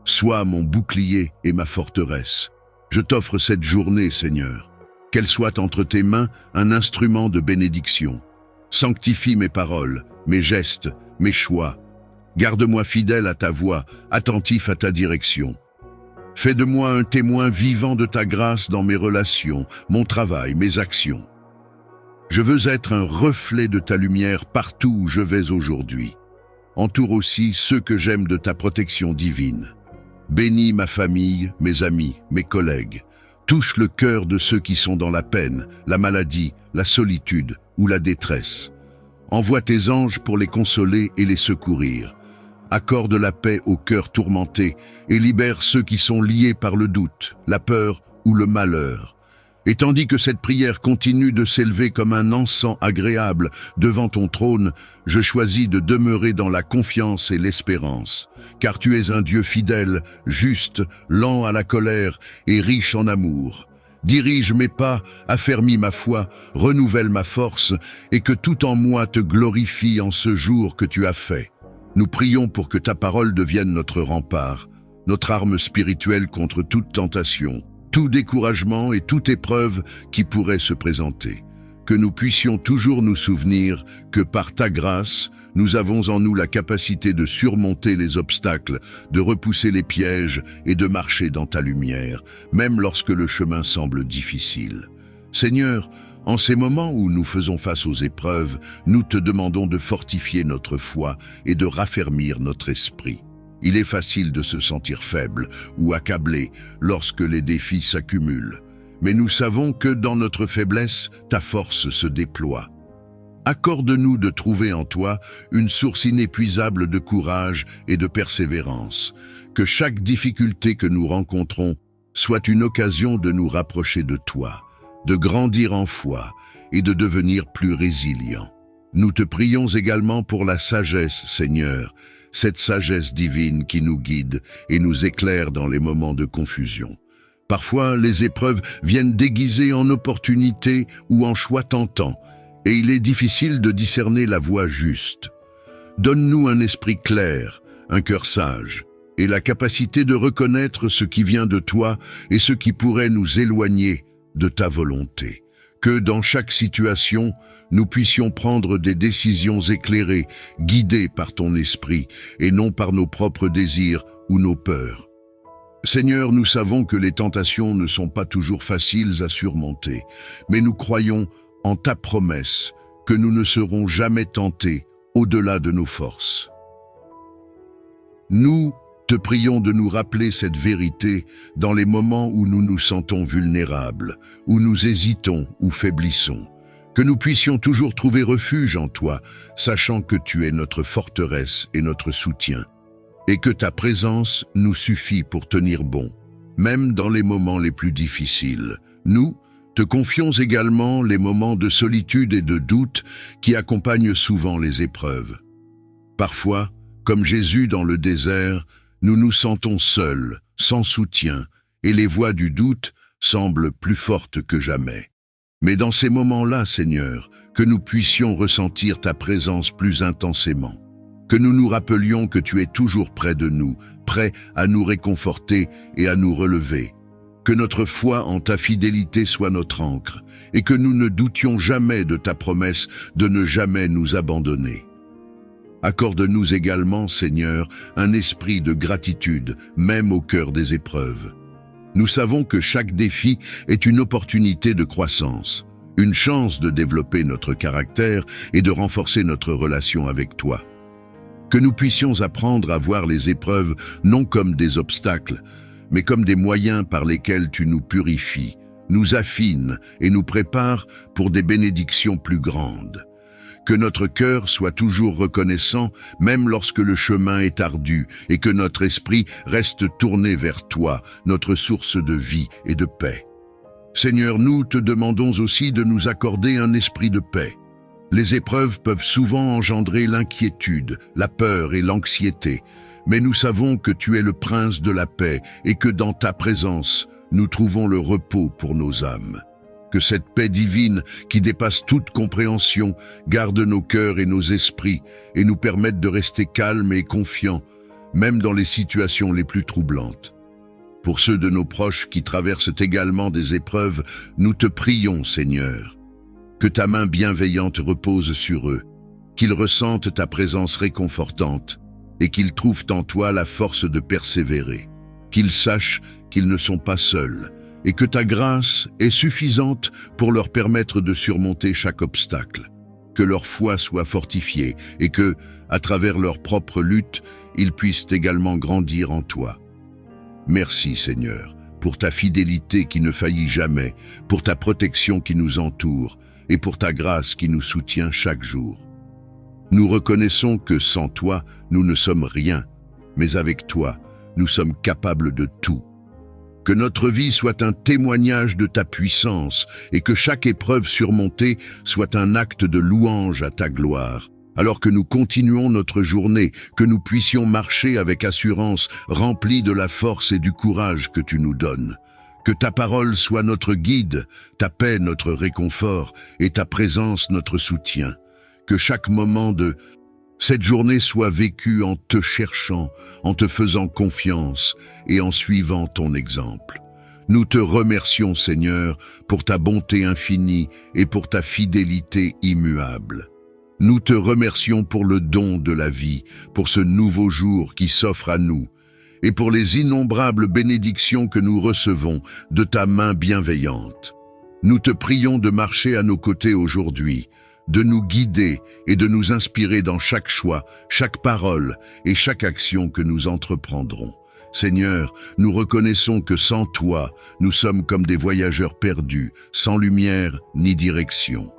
Sois mon bouclier et ma forteresse. Je t'offre cette journée, Seigneur. Qu'elle soit entre tes mains un instrument de bénédiction. Sanctifie mes paroles, mes gestes, mes choix. Garde-moi fidèle à ta voix, attentif à ta direction. Fais de moi un témoin vivant de ta grâce dans mes relations, mon travail, mes actions. Je veux être un reflet de ta lumière partout où je vais aujourd'hui. Entoure aussi ceux que j'aime de ta protection divine. Bénis ma famille, mes amis, mes collègues. Touche le cœur de ceux qui sont dans la peine, la maladie, la solitude ou la détresse. Envoie tes anges pour les consoler et les secourir. Accorde la paix au cœur tourmenté et libère ceux qui sont liés par le doute, la peur ou le malheur. Et tandis que cette prière continue de s'élever comme un encens agréable devant ton trône, je choisis de demeurer dans la confiance et l'espérance, car tu es un Dieu fidèle, juste, lent à la colère et riche en amour. Dirige mes pas, affermis ma foi, renouvelle ma force, et que tout en moi te glorifie en ce jour que tu as fait. Nous prions pour que ta parole devienne notre rempart, notre arme spirituelle contre toute tentation, tout découragement et toute épreuve qui pourrait se présenter. que nous puissions toujours nous souvenir que par ta grâce, nous avons en nous la capacité de surmonter les obstacles, de repousser les pièges et de marcher dans ta lumière, même lorsque le chemin semble difficile. Seigneur, en ces moments où nous faisons face aux épreuves, nous te demandons de fortifier notre foi et de raffermir notre esprit. Il est facile de se sentir faible ou accablé lorsque les défis s'accumulent. Mais nous savons que dans notre faiblesse, ta force se déploie. Accorde-nous de trouver en toi une source inépuisable de courage et de persévérance. Que chaque difficulté que nous rencontrons soit une occasion de nous rapprocher de toi, de grandir en foi et de devenir plus résilients. Nous te prions également pour la sagesse, Seigneur, cette sagesse divine qui nous guide et nous éclaire dans les moments de confusion. Parfois, les épreuves viennent déguisées en opportunités ou en choix tentants, et il est difficile de discerner la voie juste. Donne-nous un esprit clair, un cœur sage, et la capacité de reconnaître ce qui vient de toi et ce qui pourrait nous éloigner de ta volonté. Que dans chaque situation, nous puissions prendre des décisions éclairées, guidées par ton esprit, et non par nos propres désirs ou nos peurs. Seigneur, nous savons que les tentations ne sont pas toujours faciles à surmonter, mais nous croyons en ta promesse que nous ne serons jamais tentés au-delà de nos forces. Nous te prions de nous rappeler cette vérité dans les moments où nous nous sentons vulnérables, où nous hésitons ou faiblissons, que nous puissions toujours trouver refuge en toi, sachant que tu es notre forteresse et notre soutien, et que ta présence nous suffit pour tenir bon, même dans les moments les plus difficiles. Nous te confions également les moments de solitude et de doute qui accompagnent souvent les épreuves. Parfois, comme Jésus dans le désert, nous nous sentons seuls, sans soutien, et les voix du doute semblent plus fortes que jamais. Mais dans ces moments-là, Seigneur, que nous puissions ressentir ta présence plus intensément, que nous nous rappelions que tu es toujours près de nous, prêt à nous réconforter et à nous relever, que notre foi en ta fidélité soit notre ancre, et que nous ne doutions jamais de ta promesse de ne jamais nous abandonner. Accorde-nous également, Seigneur, un esprit de gratitude, même au cœur des épreuves. Nous savons que chaque défi est une opportunité de croissance, une chance de développer notre caractère et de renforcer notre relation avec toi. Que nous puissions apprendre à voir les épreuves non comme des obstacles, mais comme des moyens par lesquels tu nous purifies, nous affines et nous prépares pour des bénédictions plus grandes. Que notre cœur soit toujours reconnaissant, même lorsque le chemin est ardu, et que notre esprit reste tourné vers toi, notre source de vie et de paix. Seigneur, nous te demandons aussi de nous accorder un esprit de paix. Les épreuves peuvent souvent engendrer l'inquiétude, la peur et l'anxiété, mais nous savons que tu es le prince de la paix et que dans ta présence, nous trouvons le repos pour nos âmes. Que cette paix divine, qui dépasse toute compréhension, garde nos cœurs et nos esprits et nous permette de rester calmes et confiants, même dans les situations les plus troublantes. Pour ceux de nos proches qui traversent également des épreuves, nous te prions, Seigneur. Que ta main bienveillante repose sur eux, qu'ils ressentent ta présence réconfortante et qu'ils trouvent en toi la force de persévérer, qu'ils sachent qu'ils ne sont pas seuls et que ta grâce est suffisante pour leur permettre de surmonter chaque obstacle. Que leur foi soit fortifiée et que, à travers leur propre lutte, ils puissent également grandir en toi. Merci, Seigneur, pour ta fidélité qui ne faillit jamais, pour ta protection qui nous entoure et pour ta grâce qui nous soutient chaque jour. Nous reconnaissons que sans toi, nous ne sommes rien, mais avec toi, nous sommes capables de tout. Que notre vie soit un témoignage de ta puissance et que chaque épreuve surmontée soit un acte de louange à ta gloire. Alors que nous continuons notre journée, que nous puissions marcher avec assurance, remplis de la force et du courage que tu nous donnes. Que ta parole soit notre guide, ta paix notre réconfort et ta présence notre soutien. Que chaque moment de cette journée soit vécu en te cherchant, en te faisant confiance et en suivant ton exemple. Nous te remercions, Seigneur, pour ta bonté infinie et pour ta fidélité immuable. Nous te remercions pour le don de la vie, pour ce nouveau jour qui s'offre à nous, et pour les innombrables bénédictions que nous recevons de ta main bienveillante. Nous te prions de marcher à nos côtés aujourd'hui, de nous guider et de nous inspirer dans chaque choix, chaque parole et chaque action que nous entreprendrons. Seigneur, nous reconnaissons que sans toi, nous sommes comme des voyageurs perdus, sans lumière ni direction.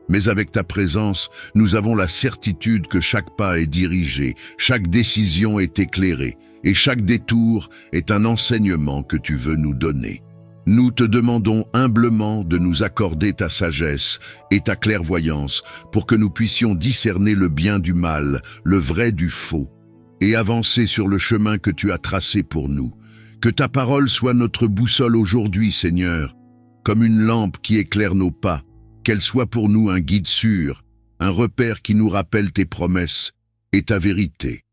Mais avec ta présence, nous avons la certitude que chaque pas est dirigé, chaque décision est éclairée, et chaque détour est un enseignement que tu veux nous donner. Nous te demandons humblement de nous accorder ta sagesse et ta clairvoyance pour que nous puissions discerner le bien du mal, le vrai du faux, et avancer sur le chemin que tu as tracé pour nous. Que ta parole soit notre boussole aujourd'hui, Seigneur, comme une lampe qui éclaire nos pas, qu'elle soit pour nous un guide sûr, un repère qui nous rappelle tes promesses et ta vérité.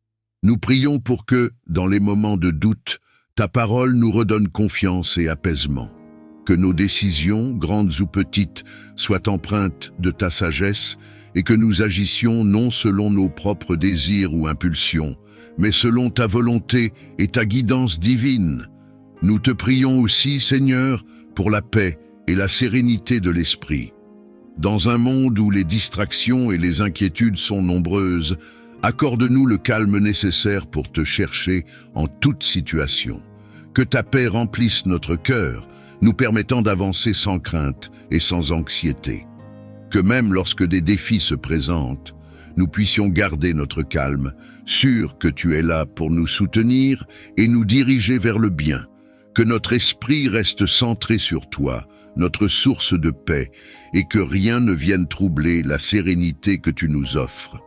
Nous prions pour que, dans les moments de doute, ta parole nous redonne confiance et apaisement. Que nos décisions, grandes ou petites, soient empreintes de ta sagesse et que nous agissions non selon nos propres désirs ou impulsions, mais selon ta volonté et ta guidance divine. Nous te prions aussi, Seigneur, pour la paix et la sérénité de l'esprit. Dans un monde où les distractions et les inquiétudes sont nombreuses, accorde-nous le calme nécessaire pour te chercher en toute situation. Que ta paix remplisse notre cœur, nous permettant d'avancer sans crainte et sans anxiété. Que même lorsque des défis se présentent, nous puissions garder notre calme, sûrs que tu es là pour nous soutenir et nous diriger vers le bien. Que notre esprit reste centré sur toi, notre source de paix, et que rien ne vienne troubler la sérénité que tu nous offres.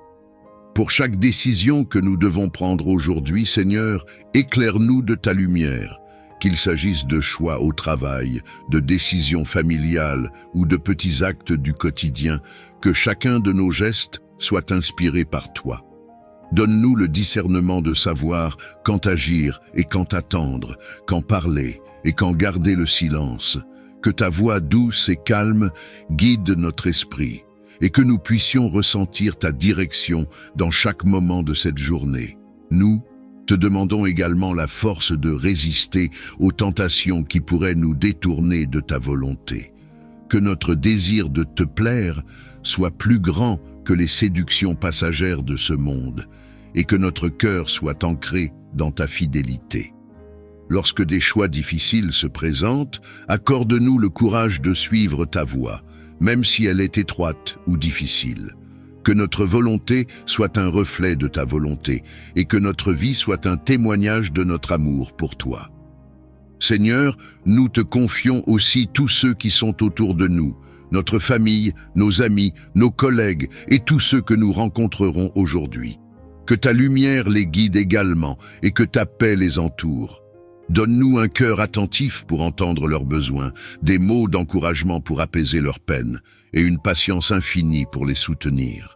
Pour chaque décision que nous devons prendre aujourd'hui, Seigneur, éclaire-nous de ta lumière, qu'il s'agisse de choix au travail, de décisions familiales ou de petits actes du quotidien, que chacun de nos gestes soit inspiré par toi. Donne-nous le discernement de savoir quand agir et quand attendre, quand parler et quand garder le silence. Que ta voix douce et calme guide notre esprit et que nous puissions ressentir ta direction dans chaque moment de cette journée. Nous te demandons également la force de résister aux tentations qui pourraient nous détourner de ta volonté. Que notre désir de te plaire soit plus grand que les séductions passagères de ce monde et que notre cœur soit ancré dans ta fidélité. Lorsque des choix difficiles se présentent, accorde-nous le courage de suivre ta voie, même si elle est étroite ou difficile. Que notre volonté soit un reflet de ta volonté et que notre vie soit un témoignage de notre amour pour toi. Seigneur, nous te confions aussi tous ceux qui sont autour de nous, notre famille, nos amis, nos collègues et tous ceux que nous rencontrerons aujourd'hui. Que ta lumière les guide également et que ta paix les entoure. Donne-nous un cœur attentif pour entendre leurs besoins, des mots d'encouragement pour apaiser leurs peines et une patience infinie pour les soutenir.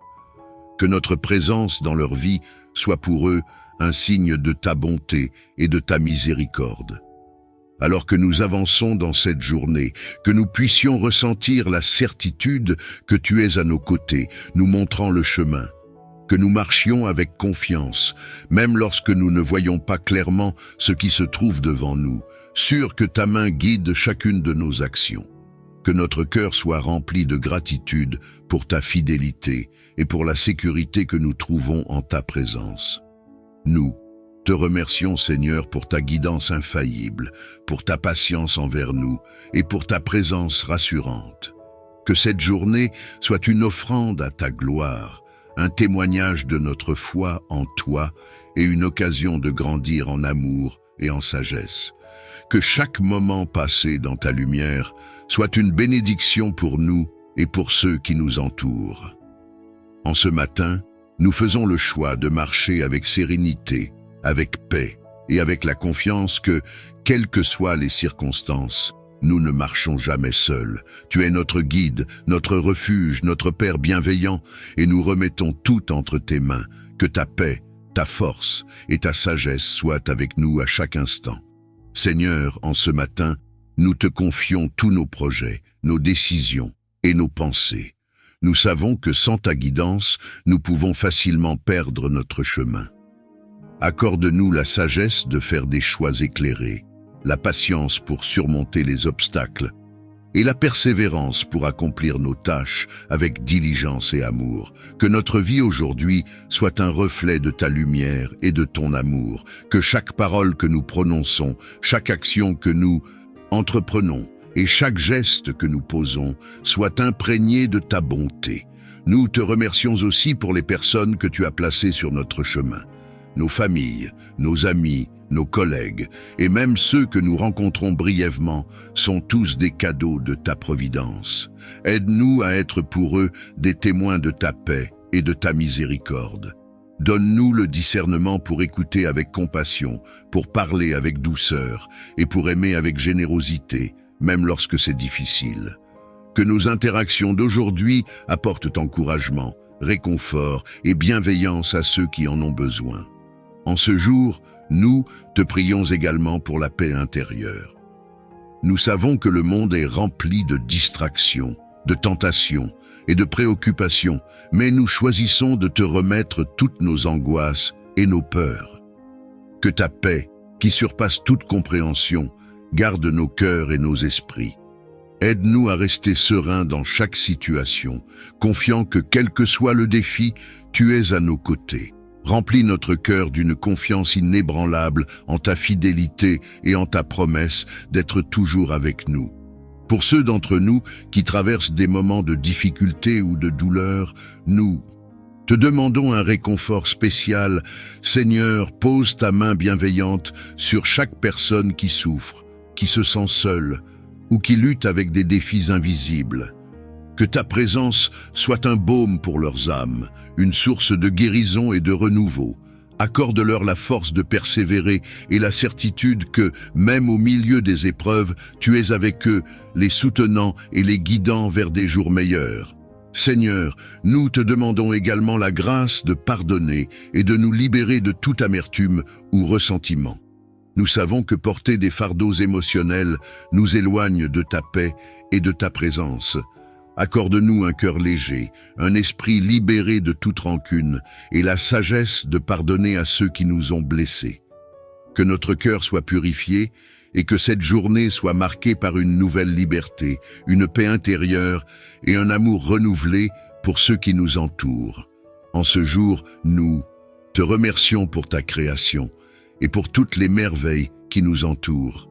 Que notre présence dans leur vie soit pour eux un signe de ta bonté et de ta miséricorde. Alors que nous avançons dans cette journée, que nous puissions ressentir la certitude que tu es à nos côtés, nous montrant le chemin. Que nous marchions avec confiance, même lorsque nous ne voyons pas clairement ce qui se trouve devant nous, sûrs que ta main guide chacune de nos actions. Que notre cœur soit rempli de gratitude pour ta fidélité et pour la sécurité que nous trouvons en ta présence. Nous te remercions, Seigneur, pour ta guidance infaillible, pour ta patience envers nous et pour ta présence rassurante. Que cette journée soit une offrande à ta gloire, un témoignage de notre foi en toi et une occasion de grandir en amour et en sagesse. Que chaque moment passé dans ta lumière soit une bénédiction pour nous et pour ceux qui nous entourent. En ce matin, nous faisons le choix de marcher avec sérénité, avec paix et avec la confiance que, quelles que soient les circonstances, nous ne marchons jamais seuls. Tu es notre guide, notre refuge, notre Père bienveillant, et nous remettons tout entre tes mains. Que ta paix, ta force et ta sagesse soient avec nous à chaque instant. Seigneur, en ce matin, Nous te confions tous nos projets, nos décisions et nos pensées. Nous savons que sans ta guidance, nous pouvons facilement perdre notre chemin. Accorde-nous la sagesse de faire des choix éclairés, la patience pour surmonter les obstacles et la persévérance pour accomplir nos tâches avec diligence et amour. Que notre vie aujourd'hui soit un reflet de ta lumière et de ton amour, que chaque parole que nous prononçons, chaque action que nous entreprenons et chaque geste que nous posons soit imprégné de ta bonté. Nous te remercions aussi pour les personnes que tu as placées sur notre chemin, nos familles, nos amis, nos collègues, et même ceux que nous rencontrons brièvement sont tous des cadeaux de ta providence. Aide-nous à être pour eux des témoins de ta paix et de ta miséricorde. Donne-nous le discernement pour écouter avec compassion, pour parler avec douceur et pour aimer avec générosité, même lorsque c'est difficile. Que nos interactions d'aujourd'hui apportent encouragement, réconfort et bienveillance à ceux qui en ont besoin. En ce jour, nous te prions également pour la paix intérieure. Nous savons que le monde est rempli de distractions, de tentations et de préoccupations, mais nous choisissons de te remettre toutes nos angoisses et nos peurs. Que ta paix, qui surpasse toute compréhension, garde nos cœurs et nos esprits. Aide-nous à rester sereins dans chaque situation, confiant que quel que soit le défi, tu es à nos côtés. Remplis notre cœur d'une confiance inébranlable en ta fidélité et en ta promesse d'être toujours avec nous. Pour ceux d'entre nous qui traversent des moments de difficulté ou de douleur, nous te demandons un réconfort spécial. Seigneur, pose ta main bienveillante sur chaque personne qui souffre, qui se sent seule ou qui lutte avec des défis invisibles. Que ta présence soit un baume pour leurs âmes, une source de guérison et de renouveau. Accorde-leur la force de persévérer et la certitude que, même au milieu des épreuves, tu es avec eux, les soutenant et les guidant vers des jours meilleurs. Seigneur, nous te demandons également la grâce de pardonner et de nous libérer de toute amertume ou ressentiment. Nous savons que porter des fardeaux émotionnels nous éloigne de ta paix et de ta présence. Accorde-nous un cœur léger, un esprit libéré de toute rancune et la sagesse de pardonner à ceux qui nous ont blessés. Que notre cœur soit purifié et que cette journée soit marquée par une nouvelle liberté, une paix intérieure et un amour renouvelé pour ceux qui nous entourent. En ce jour, nous te remercions pour ta création et pour toutes les merveilles qui nous entourent.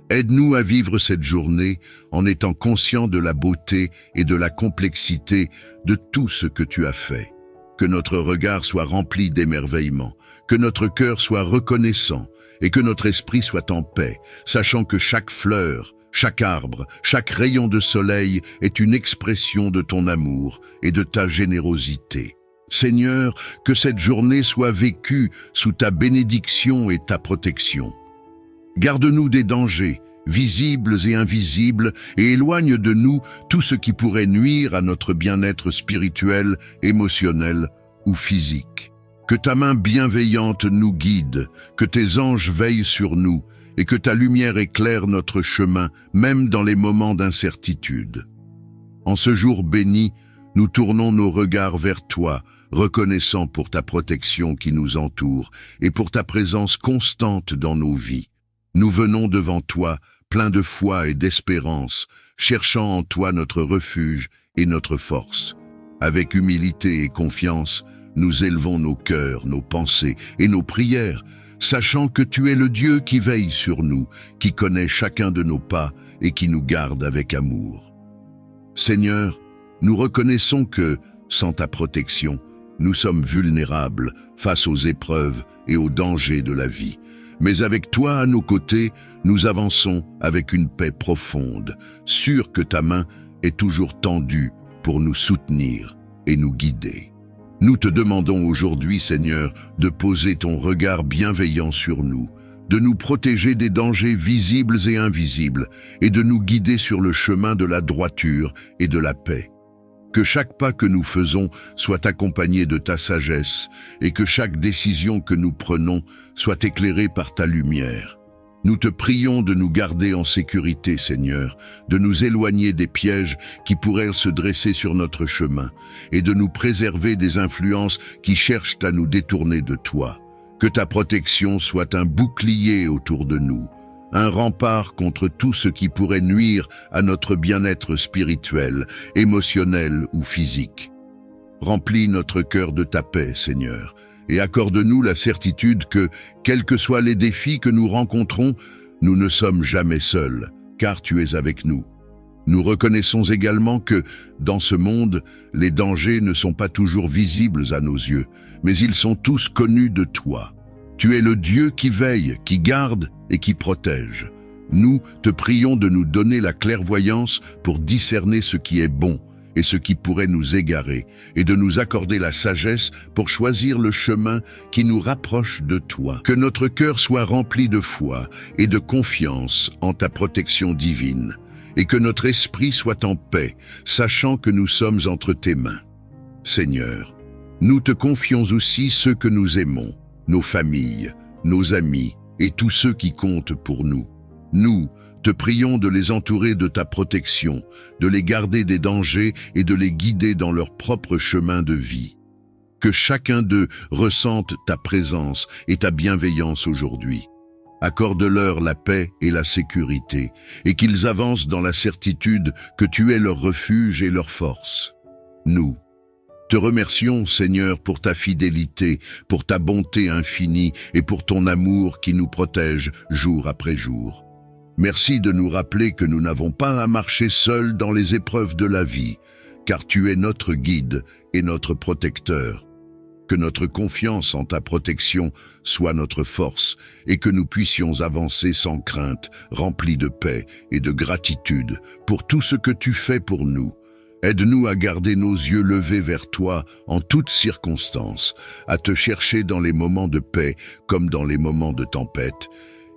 Aide-nous à vivre cette journée en étant conscients de la beauté et de la complexité de tout ce que tu as fait. Que notre regard soit rempli d'émerveillement, que notre cœur soit reconnaissant et que notre esprit soit en paix, sachant que chaque fleur, chaque arbre, chaque rayon de soleil est une expression de ton amour et de ta générosité. Seigneur, que cette journée soit vécue sous ta bénédiction et ta protection. Garde-nous des dangers, visibles et invisibles, et éloigne de nous tout ce qui pourrait nuire à notre bien-être spirituel, émotionnel ou physique. Que ta main bienveillante nous guide, que tes anges veillent sur nous, et que ta lumière éclaire notre chemin, même dans les moments d'incertitude. En ce jour béni, nous tournons nos regards vers toi, reconnaissant pour ta protection qui nous entoure et pour ta présence constante dans nos vies. Nous venons devant toi, pleins de foi et d'espérance, cherchant en toi notre refuge et notre force. Avec humilité et confiance, nous élevons nos cœurs, nos pensées et nos prières, sachant que tu es le Dieu qui veille sur nous, qui connaît chacun de nos pas et qui nous garde avec amour. Seigneur, nous reconnaissons que, sans ta protection, nous sommes vulnérables face aux épreuves et aux dangers de la vie. Mais avec toi à nos côtés, nous avançons avec une paix profonde, sûrs que ta main est toujours tendue pour nous soutenir et nous guider. Nous te demandons aujourd'hui, Seigneur, de poser ton regard bienveillant sur nous, de nous protéger des dangers visibles et invisibles, et de nous guider sur le chemin de la droiture et de la paix. Que chaque pas que nous faisons soit accompagné de ta sagesse et que chaque décision que nous prenons soit éclairée par ta lumière. Nous te prions de nous garder en sécurité, Seigneur, de nous éloigner des pièges qui pourraient se dresser sur notre chemin et de nous préserver des influences qui cherchent à nous détourner de toi. Que ta protection soit un bouclier autour de nous, un rempart contre tout ce qui pourrait nuire à notre bien-être spirituel, émotionnel ou physique. Remplis notre cœur de ta paix, Seigneur, et accorde-nous la certitude que, quels que soient les défis que nous rencontrons, nous ne sommes jamais seuls, car tu es avec nous. Nous reconnaissons également que, dans ce monde, les dangers ne sont pas toujours visibles à nos yeux, mais ils sont tous connus de toi. Tu es le Dieu qui veille, qui garde et qui protège. Nous te prions de nous donner la clairvoyance pour discerner ce qui est bon et ce qui pourrait nous égarer, et de nous accorder la sagesse pour choisir le chemin qui nous rapproche de toi. Que notre cœur soit rempli de foi et de confiance en ta protection divine, et que notre esprit soit en paix, sachant que nous sommes entre tes mains. Seigneur, nous te confions aussi ceux que nous aimons, nos familles, nos amis et tous ceux qui comptent pour nous. Nous te prions de les entourer de ta protection, de les garder des dangers et de les guider dans leur propre chemin de vie. Que chacun d'eux ressente ta présence et ta bienveillance aujourd'hui. Accorde-leur la paix et la sécurité, et qu'ils avancent dans la certitude que tu es leur refuge et leur force. Nous te remercions, Seigneur, pour ta fidélité, pour ta bonté infinie et pour ton amour qui nous protège jour après jour. Merci de nous rappeler que nous n'avons pas à marcher seuls dans les épreuves de la vie, car tu es notre guide et notre protecteur. Que notre confiance en ta protection soit notre force et que nous puissions avancer sans crainte, remplis de paix et de gratitude pour tout ce que tu fais pour nous. Aide-nous à garder nos yeux levés vers toi en toutes circonstances, à te chercher dans les moments de paix comme dans les moments de tempête,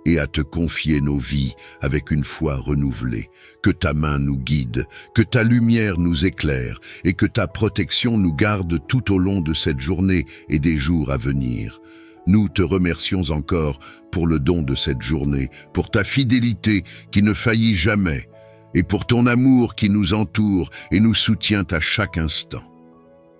et à te confier nos vies avec une foi renouvelée. Que ta main nous guide, que ta lumière nous éclaire et que ta protection nous garde tout au long de cette journée et des jours à venir. Nous te remercions encore pour le don de cette journée, pour ta fidélité qui ne faillit jamais et pour ton amour qui nous entoure et nous soutient à chaque instant.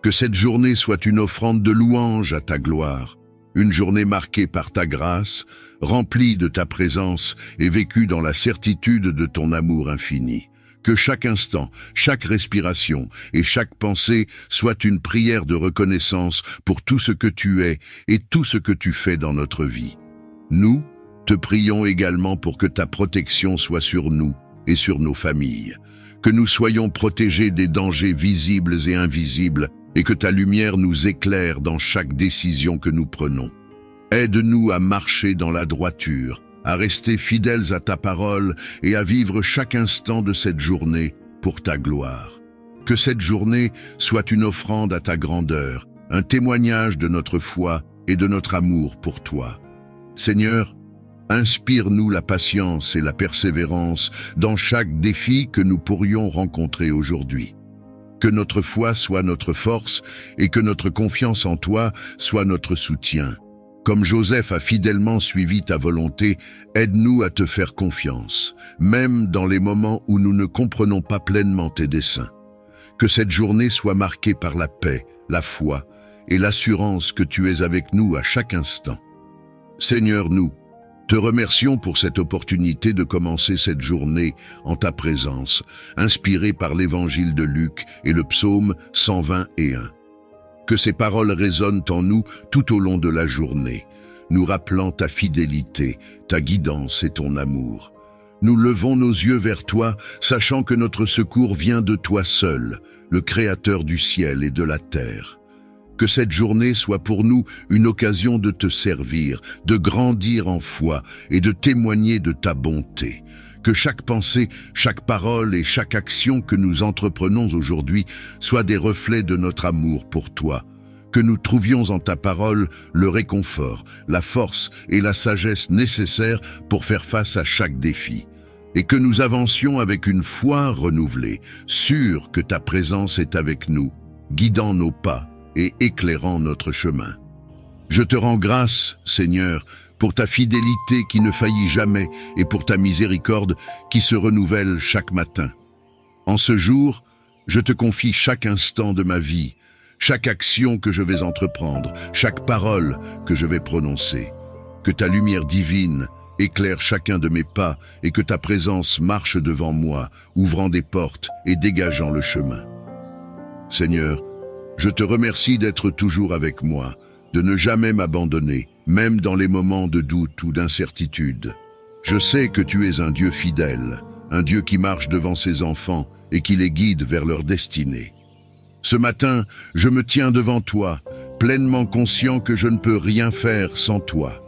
Que cette journée soit une offrande de louange à ta gloire, une journée marquée par ta grâce, remplie de ta présence et vécue dans la certitude de ton amour infini. Que chaque instant, chaque respiration et chaque pensée soit une prière de reconnaissance pour tout ce que tu es et tout ce que tu fais dans notre vie. Nous te prions également pour que ta protection soit sur nous et sur nos familles, que nous soyons protégés des dangers visibles et invisibles et que ta lumière nous éclaire dans chaque décision que nous prenons. Aide-nous à marcher dans la droiture, à rester fidèles à ta parole et à vivre chaque instant de cette journée pour ta gloire. Que cette journée soit une offrande à ta grandeur, un témoignage de notre foi et de notre amour pour toi. Seigneur, inspire-nous la patience et la persévérance dans chaque défi que nous pourrions rencontrer aujourd'hui. Que notre foi soit notre force et que notre confiance en toi soit notre soutien. Comme Joseph a fidèlement suivi ta volonté, aide-nous à te faire confiance, même dans les moments où nous ne comprenons pas pleinement tes desseins. Que cette journée soit marquée par la paix, la foi et l'assurance que tu es avec nous à chaque instant. Seigneur, nous te remercions pour cette opportunité de commencer cette journée en ta présence, inspirée par l'évangile de Luc et le psaume 121. Que ces paroles résonnent en nous tout au long de la journée, nous rappelant ta fidélité, ta guidance et ton amour. Nous levons nos yeux vers toi, sachant que notre secours vient de toi seul, le Créateur du ciel et de la terre. Que cette journée soit pour nous une occasion de te servir, de grandir en foi et de témoigner de ta bonté. Que chaque pensée, chaque parole et chaque action que nous entreprenons aujourd'hui soient des reflets de notre amour pour toi. Que nous trouvions en ta parole le réconfort, la force et la sagesse nécessaires pour faire face à chaque défi. Et que nous avancions avec une foi renouvelée, sûrs que ta présence est avec nous, guidant nos pas et éclairant notre chemin. Je te rends grâce, Seigneur, pour ta fidélité qui ne faillit jamais et pour ta miséricorde qui se renouvelle chaque matin. En ce jour, je te confie chaque instant de ma vie, chaque action que je vais entreprendre, chaque parole que je vais prononcer. Que ta lumière divine éclaire chacun de mes pas et que ta présence marche devant moi, ouvrant des portes et dégageant le chemin. Seigneur, je te remercie d'être toujours avec moi, de ne jamais m'abandonner, même dans les moments de doute ou d'incertitude. Je sais que tu es un Dieu fidèle, un Dieu qui marche devant ses enfants et qui les guide vers leur destinée. Ce matin, je me tiens devant toi, pleinement conscient que je ne peux rien faire sans toi.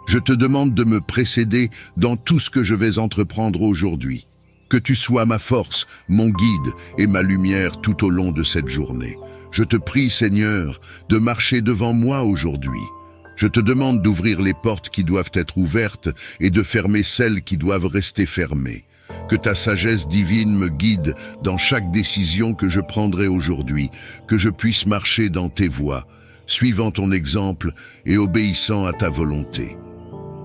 Je te demande de me précéder dans tout ce que je vais entreprendre aujourd'hui. Que tu sois ma force, mon guide et ma lumière tout au long de cette journée. Je te prie, Seigneur, de marcher devant moi aujourd'hui. Je te demande d'ouvrir les portes qui doivent être ouvertes et de fermer celles qui doivent rester fermées. Que ta sagesse divine me guide dans chaque décision que je prendrai aujourd'hui, que je puisse marcher dans tes voies, suivant ton exemple et obéissant à ta volonté.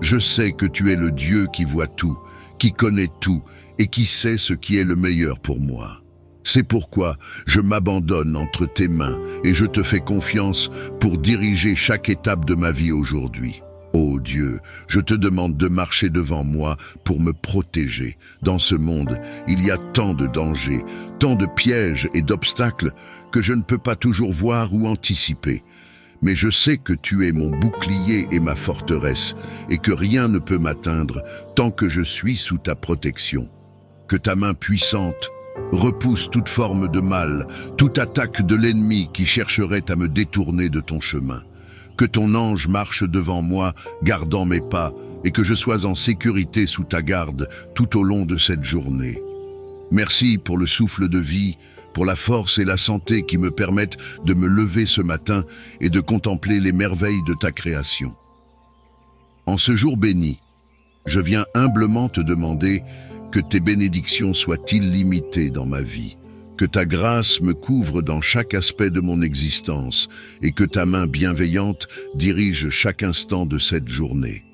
Je sais que tu es le Dieu qui voit tout, qui connaît tout et qui sait ce qui est le meilleur pour moi. C'est pourquoi je m'abandonne entre tes mains et je te fais confiance pour diriger chaque étape de ma vie aujourd'hui. Ô Dieu, je te demande de marcher devant moi pour me protéger. Dans ce monde, il y a tant de dangers, tant de pièges et d'obstacles que je ne peux pas toujours voir ou anticiper. Mais je sais que tu es mon bouclier et ma forteresse, et que rien ne peut m'atteindre tant que je suis sous ta protection. Que ta main puissante repousse toute forme de mal, toute attaque de l'ennemi qui chercherait à me détourner de ton chemin. Que ton ange marche devant moi, gardant mes pas, et que je sois en sécurité sous ta garde tout au long de cette journée. Merci pour le souffle de vie, pour la force et la santé qui me permettent de me lever ce matin et de contempler les merveilles de ta création. En ce jour béni, je viens humblement te demander que tes bénédictions soient illimitées dans ma vie, que ta grâce me couvre dans chaque aspect de mon existence et que ta main bienveillante dirige chaque instant de cette journée.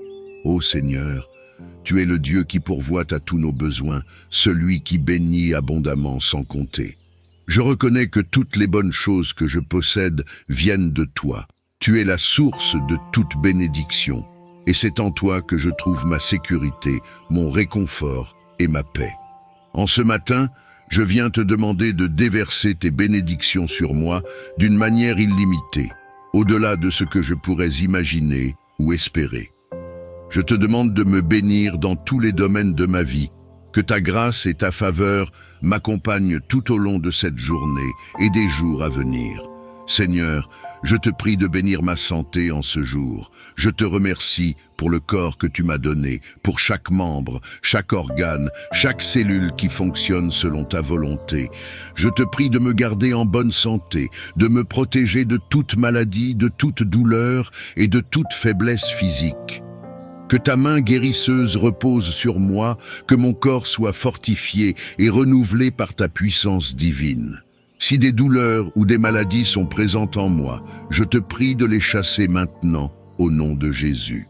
Ô Seigneur, tu es le Dieu qui pourvoit à tous nos besoins, celui qui bénit abondamment sans compter. Je reconnais que toutes les bonnes choses que je possède viennent de toi. Tu es la source de toute bénédiction, et c'est en toi que je trouve ma sécurité, mon réconfort et ma paix. En ce matin, je viens te demander de déverser tes bénédictions sur moi d'une manière illimitée, au-delà de ce que je pourrais imaginer ou espérer. Je te demande de me bénir dans tous les domaines de ma vie, que ta grâce et ta faveur m'accompagnent tout au long de cette journée et des jours à venir. Seigneur, je te prie de bénir ma santé en ce jour. Je te remercie pour le corps que tu m'as donné, pour chaque membre, chaque organe, chaque cellule qui fonctionne selon ta volonté. Je te prie de me garder en bonne santé, de me protéger de toute maladie, de toute douleur et de toute faiblesse physique. Que ta main guérisseuse repose sur moi, que mon corps soit fortifié et renouvelé par ta puissance divine. Si des douleurs ou des maladies sont présentes en moi, je te prie de les chasser maintenant, au nom de Jésus.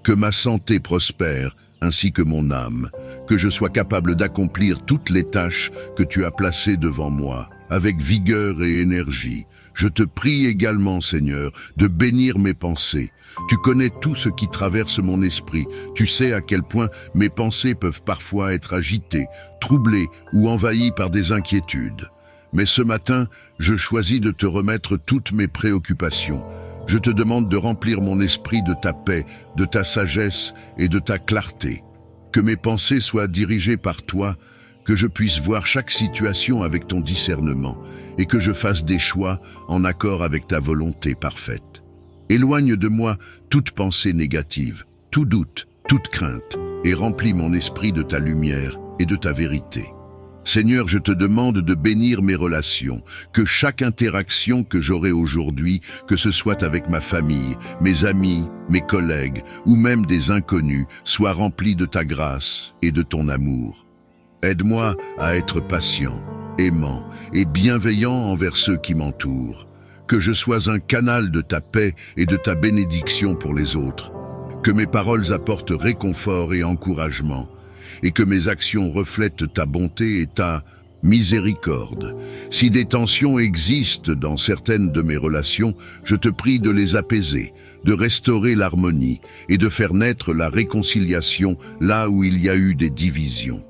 Que ma santé prospère, ainsi que mon âme, que je sois capable d'accomplir toutes les tâches que tu as placées devant moi, avec vigueur et énergie. Je te prie également, Seigneur, de bénir mes pensées. Tu connais tout ce qui traverse mon esprit. Tu sais à quel point mes pensées peuvent parfois être agitées, troublées ou envahies par des inquiétudes. Mais ce matin, je choisis de te remettre toutes mes préoccupations. Je te demande de remplir mon esprit de ta paix, de ta sagesse et de ta clarté. Que mes pensées soient dirigées par toi, que je puisse voir chaque situation avec ton discernement et que je fasse des choix en accord avec ta volonté parfaite. Éloigne de moi toute pensée négative, tout doute, toute crainte, et remplis mon esprit de ta lumière et de ta vérité. Seigneur, je te demande de bénir mes relations, que chaque interaction que j'aurai aujourd'hui, que ce soit avec ma famille, mes amis, mes collègues ou même des inconnus, soit remplie de ta grâce et de ton amour. Aide-moi à être patient, aimant et bienveillant envers ceux qui m'entourent. Que je sois un canal de ta paix et de ta bénédiction pour les autres. que mes paroles apportent réconfort et encouragement, et que mes actions reflètent ta bonté et ta miséricorde. Si des tensions existent dans certaines de mes relations, je te prie de les apaiser, de restaurer l'harmonie et de faire naître la réconciliation là où il y a eu des divisions.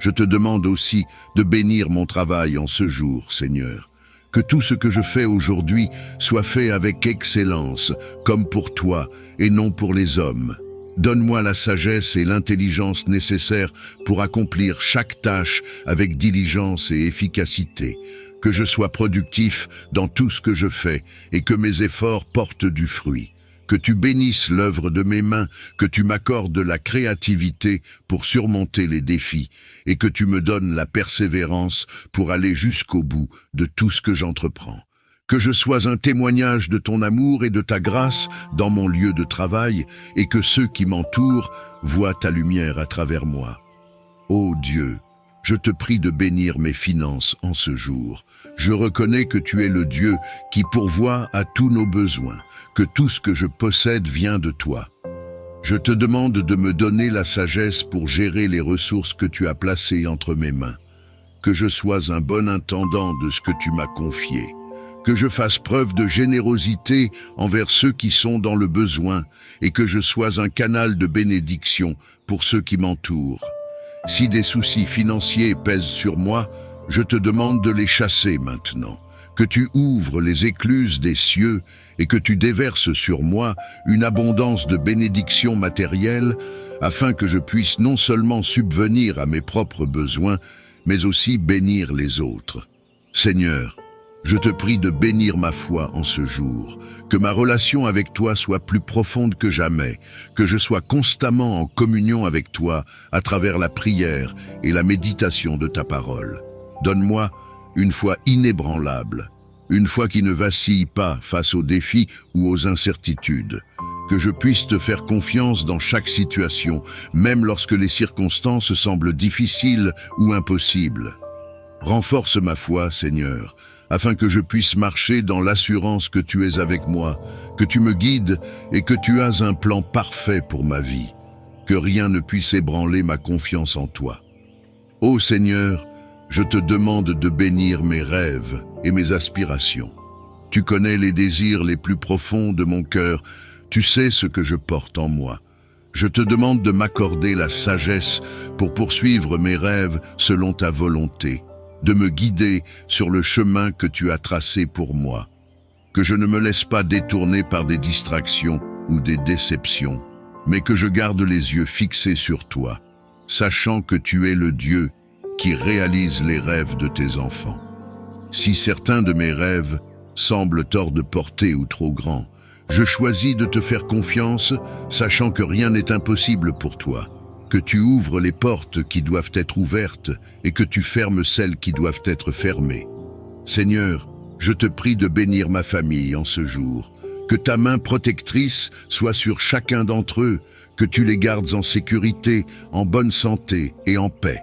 Je te demande aussi de bénir mon travail en ce jour, Seigneur. Que tout ce que je fais aujourd'hui soit fait avec excellence, comme pour toi et non pour les hommes. Donne-moi la sagesse et l'intelligence nécessaires pour accomplir chaque tâche avec diligence et efficacité, que je sois productif dans tout ce que je fais et que mes efforts portent du fruit. Que tu bénisses l'œuvre de mes mains, que tu m'accordes la créativité pour surmonter les défis et que tu me donnes la persévérance pour aller jusqu'au bout de tout ce que j'entreprends. Que je sois un témoignage de ton amour et de ta grâce dans mon lieu de travail et que ceux qui m'entourent voient ta lumière à travers moi. Ô Dieu, je te prie de bénir mes finances en ce jour. Je reconnais que tu es le Dieu qui pourvoit à tous nos besoins, que tout ce que je possède vient de toi. Je te demande de me donner la sagesse pour gérer les ressources que tu as placées entre mes mains. Que je sois un bon intendant de ce que tu m'as confié. Que je fasse preuve de générosité envers ceux qui sont dans le besoin et que je sois un canal de bénédiction pour ceux qui m'entourent. Si des soucis financiers pèsent sur moi, je te demande de les chasser maintenant. Que tu ouvres les écluses des cieux et que tu déverses sur moi une abondance de bénédictions matérielles afin que je puisse non seulement subvenir à mes propres besoins, mais aussi bénir les autres. Seigneur, je te prie de bénir ma foi en ce jour, que ma relation avec toi soit plus profonde que jamais, que je sois constamment en communion avec toi à travers la prière et la méditation de ta parole. Donne-moi une foi inébranlable, une foi qui ne vacille pas face aux défis ou aux incertitudes, que je puisse te faire confiance dans chaque situation, même lorsque les circonstances semblent difficiles ou impossibles. Renforce ma foi, Seigneur, afin que je puisse marcher dans l'assurance que tu es avec moi, que tu me guides et que tu as un plan parfait pour ma vie, que rien ne puisse ébranler ma confiance en toi. Ô Seigneur, je te demande de bénir mes rêves et mes aspirations. Tu connais les désirs les plus profonds de mon cœur, tu sais ce que je porte en moi. Je te demande de m'accorder la sagesse pour poursuivre mes rêves selon ta volonté, de me guider sur le chemin que tu as tracé pour moi, que je ne me laisse pas détourner par des distractions ou des déceptions, mais que je garde les yeux fixés sur toi, sachant que tu es le Dieu qui réalise les rêves de tes enfants. Si certains de mes rêves semblent hors de portée ou trop grands, je choisis de te faire confiance, sachant que rien n'est impossible pour toi, que tu ouvres les portes qui doivent être ouvertes et que tu fermes celles qui doivent être fermées. Seigneur, je te prie de bénir ma famille en ce jour, que ta main protectrice soit sur chacun d'entre eux, que tu les gardes en sécurité, en bonne santé et en paix.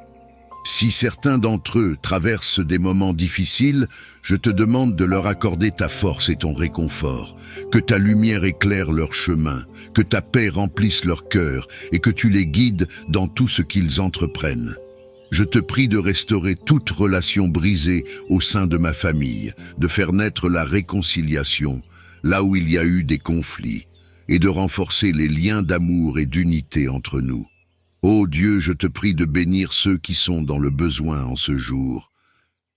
Si certains d'entre eux traversent des moments difficiles, je te demande de leur accorder ta force et ton réconfort, que ta lumière éclaire leur chemin, que ta paix remplisse leur cœur et que tu les guides dans tout ce qu'ils entreprennent. Je te prie de restaurer toute relation brisée au sein de ma famille, de faire naître la réconciliation là où il y a eu des conflits et de renforcer les liens d'amour et d'unité entre nous. Ô Dieu, je te prie de bénir ceux qui sont dans le besoin en ce jour.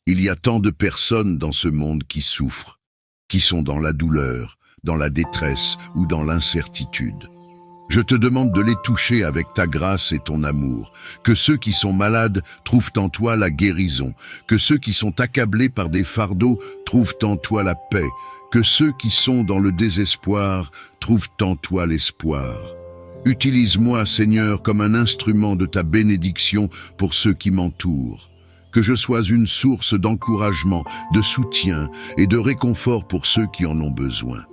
Il y a tant de personnes dans ce monde qui souffrent, qui sont dans la douleur, dans la détresse ou dans l'incertitude. Je te demande de les toucher avec ta grâce et ton amour, que ceux qui sont malades trouvent en toi la guérison, que ceux qui sont accablés par des fardeaux trouvent en toi la paix, que ceux qui sont dans le désespoir trouvent en toi l'espoir. Utilise-moi, Seigneur, comme un instrument de ta bénédiction pour ceux qui m'entourent. Que je sois une source d'encouragement, de soutien et de réconfort pour ceux qui en ont besoin.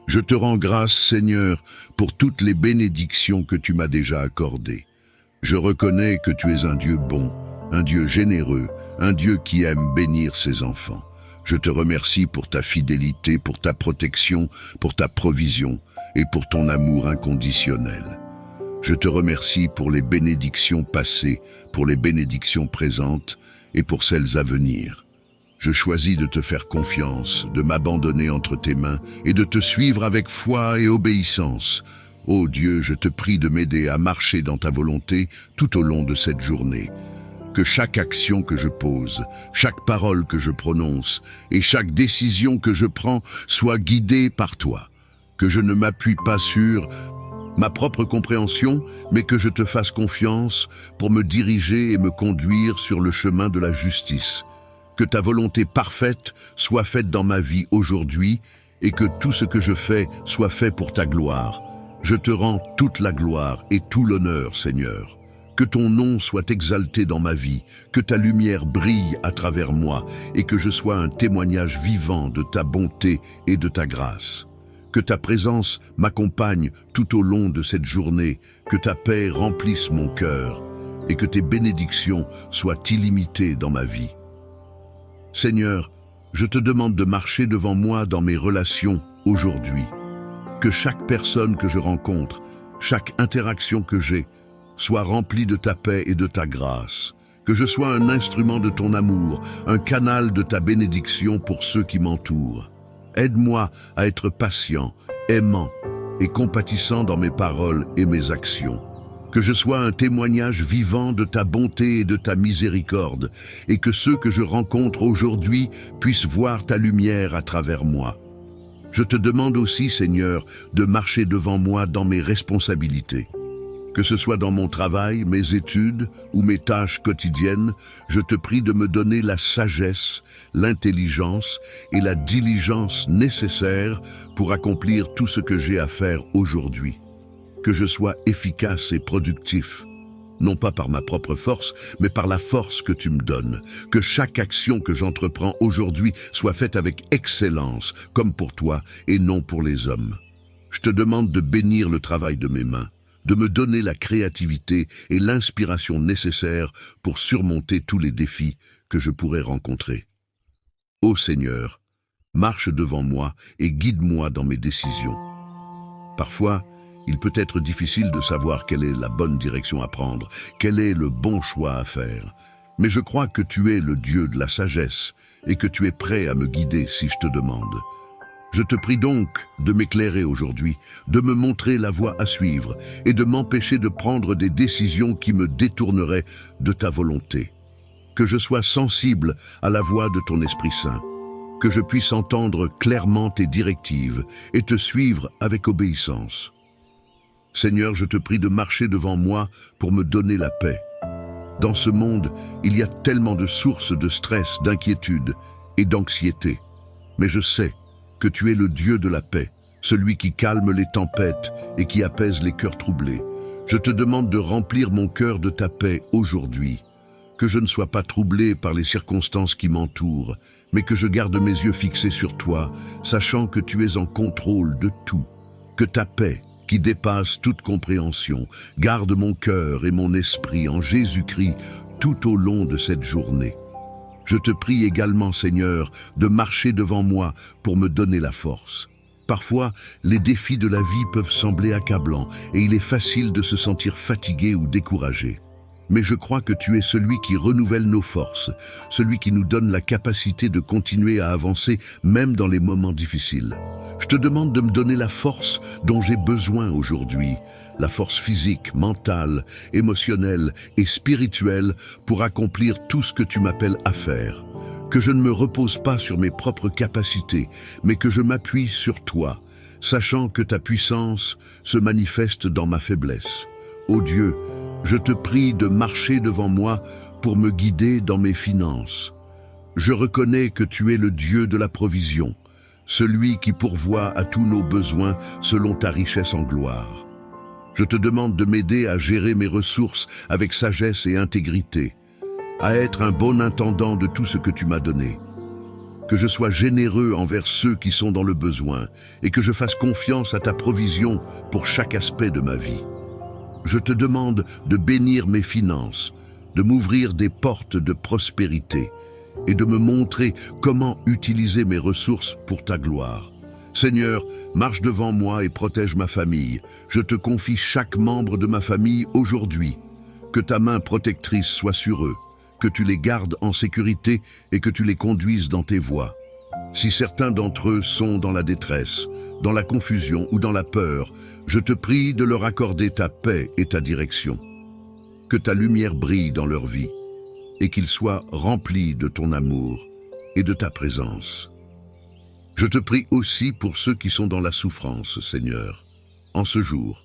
Je te rends grâce, Seigneur, pour toutes les bénédictions que tu m'as déjà accordées. Je reconnais que tu es un Dieu bon, un Dieu généreux, un Dieu qui aime bénir ses enfants. Je te remercie pour ta fidélité, pour ta protection, pour ta provision, et pour ton amour inconditionnel. Je te remercie pour les bénédictions passées, pour les bénédictions présentes et pour celles à venir. Je choisis de te faire confiance, de m'abandonner entre tes mains et de te suivre avec foi et obéissance. Ô Dieu, je te prie de m'aider à marcher dans ta volonté tout au long de cette journée. Que chaque action que je pose, chaque parole que je prononce et chaque décision que je prends soit guidée par toi. Que je ne m'appuie pas sur ma propre compréhension, mais que je te fasse confiance pour me diriger et me conduire sur le chemin de la justice. Que ta volonté parfaite soit faite dans ma vie aujourd'hui et que tout ce que je fais soit fait pour ta gloire. Je te rends toute la gloire et tout l'honneur, Seigneur. Que ton nom soit exalté dans ma vie, que ta lumière brille à travers moi et que je sois un témoignage vivant de ta bonté et de ta grâce. Que ta présence m'accompagne tout au long de cette journée, que ta paix remplisse mon cœur et que tes bénédictions soient illimitées dans ma vie. Seigneur, je te demande de marcher devant moi dans mes relations aujourd'hui. Que chaque personne que je rencontre, chaque interaction que j'ai, soit remplie de ta paix et de ta grâce. Que je sois un instrument de ton amour, un canal de ta bénédiction pour ceux qui m'entourent. Aide-moi à être patient, aimant et compatissant dans mes paroles et mes actions. Que je sois un témoignage vivant de ta bonté et de ta miséricorde, et que ceux que je rencontre aujourd'hui puissent voir ta lumière à travers moi. Je te demande aussi, Seigneur, de marcher devant moi dans mes responsabilités. Que ce soit dans mon travail, mes études ou mes tâches quotidiennes, je te prie de me donner la sagesse, l'intelligence et la diligence nécessaires pour accomplir tout ce que j'ai à faire aujourd'hui. Que je sois efficace et productif, non pas par ma propre force, mais par la force que tu me donnes. Que chaque action que j'entreprends aujourd'hui soit faite avec excellence, comme pour toi et non pour les hommes. Je te demande de bénir le travail de mes mains, de me donner la créativité et l'inspiration nécessaires pour surmonter tous les défis que je pourrais rencontrer. Ô Seigneur, marche devant moi et guide-moi dans mes décisions. Parfois, il peut être difficile de savoir quelle est la bonne direction à prendre, quel est le bon choix à faire. Mais je crois que tu es le Dieu de la sagesse et que tu es prêt à me guider si je te demande. Je te prie donc de m'éclairer aujourd'hui, de me montrer la voie à suivre et de m'empêcher de prendre des décisions qui me détourneraient de ta volonté. Que je sois sensible à la voix de ton Esprit Saint, que je puisse entendre clairement tes directives et te suivre avec obéissance. Seigneur, je te prie de marcher devant moi pour me donner la paix. Dans ce monde, il y a tellement de sources de stress, d'inquiétude et d'anxiété. Mais je sais que tu es le Dieu de la paix, celui qui calme les tempêtes et qui apaise les cœurs troublés. Je te demande de remplir mon cœur de ta paix aujourd'hui. Que je ne sois pas troublé par les circonstances qui m'entourent, mais que je garde mes yeux fixés sur toi, sachant que tu es en contrôle de tout. Que ta paix, qui dépasse toute compréhension, garde mon cœur et mon esprit en Jésus-Christ tout au long de cette journée. Je te prie également, Seigneur, de marcher devant moi pour me donner la force. Parfois, les défis de la vie peuvent sembler accablants et il est facile de se sentir fatigué ou découragé. Mais je crois que tu es celui qui renouvelle nos forces, celui qui nous donne la capacité de continuer à avancer même dans les moments difficiles. Je te demande de me donner la force dont j'ai besoin aujourd'hui, la force physique, mentale, émotionnelle et spirituelle pour accomplir tout ce que tu m'appelles à faire. Que je ne me repose pas sur mes propres capacités, mais que je m'appuie sur toi, sachant que ta puissance se manifeste dans ma faiblesse. Ô Dieu, je te prie de marcher devant moi pour me guider dans mes finances. Je reconnais que tu es le Dieu de la provision, celui qui pourvoit à tous nos besoins selon ta richesse en gloire. Je te demande de m'aider à gérer mes ressources avec sagesse et intégrité, à être un bon intendant de tout ce que tu m'as donné. Que je sois généreux envers ceux qui sont dans le besoin et que je fasse confiance à ta provision pour chaque aspect de ma vie. Je te demande de bénir mes finances, de m'ouvrir des portes de prospérité et de me montrer comment utiliser mes ressources pour ta gloire. Seigneur, marche devant moi et protège ma famille. Je te confie chaque membre de ma famille aujourd'hui. Que ta main protectrice soit sur eux, que tu les gardes en sécurité et que tu les conduises dans tes voies. Si certains d'entre eux sont dans la détresse, dans la confusion ou dans la peur, je te prie de leur accorder ta paix et ta direction. Que ta lumière brille dans leur vie et qu'ils soient remplis de ton amour et de ta présence. Je te prie aussi pour ceux qui sont dans la souffrance, Seigneur, en ce jour.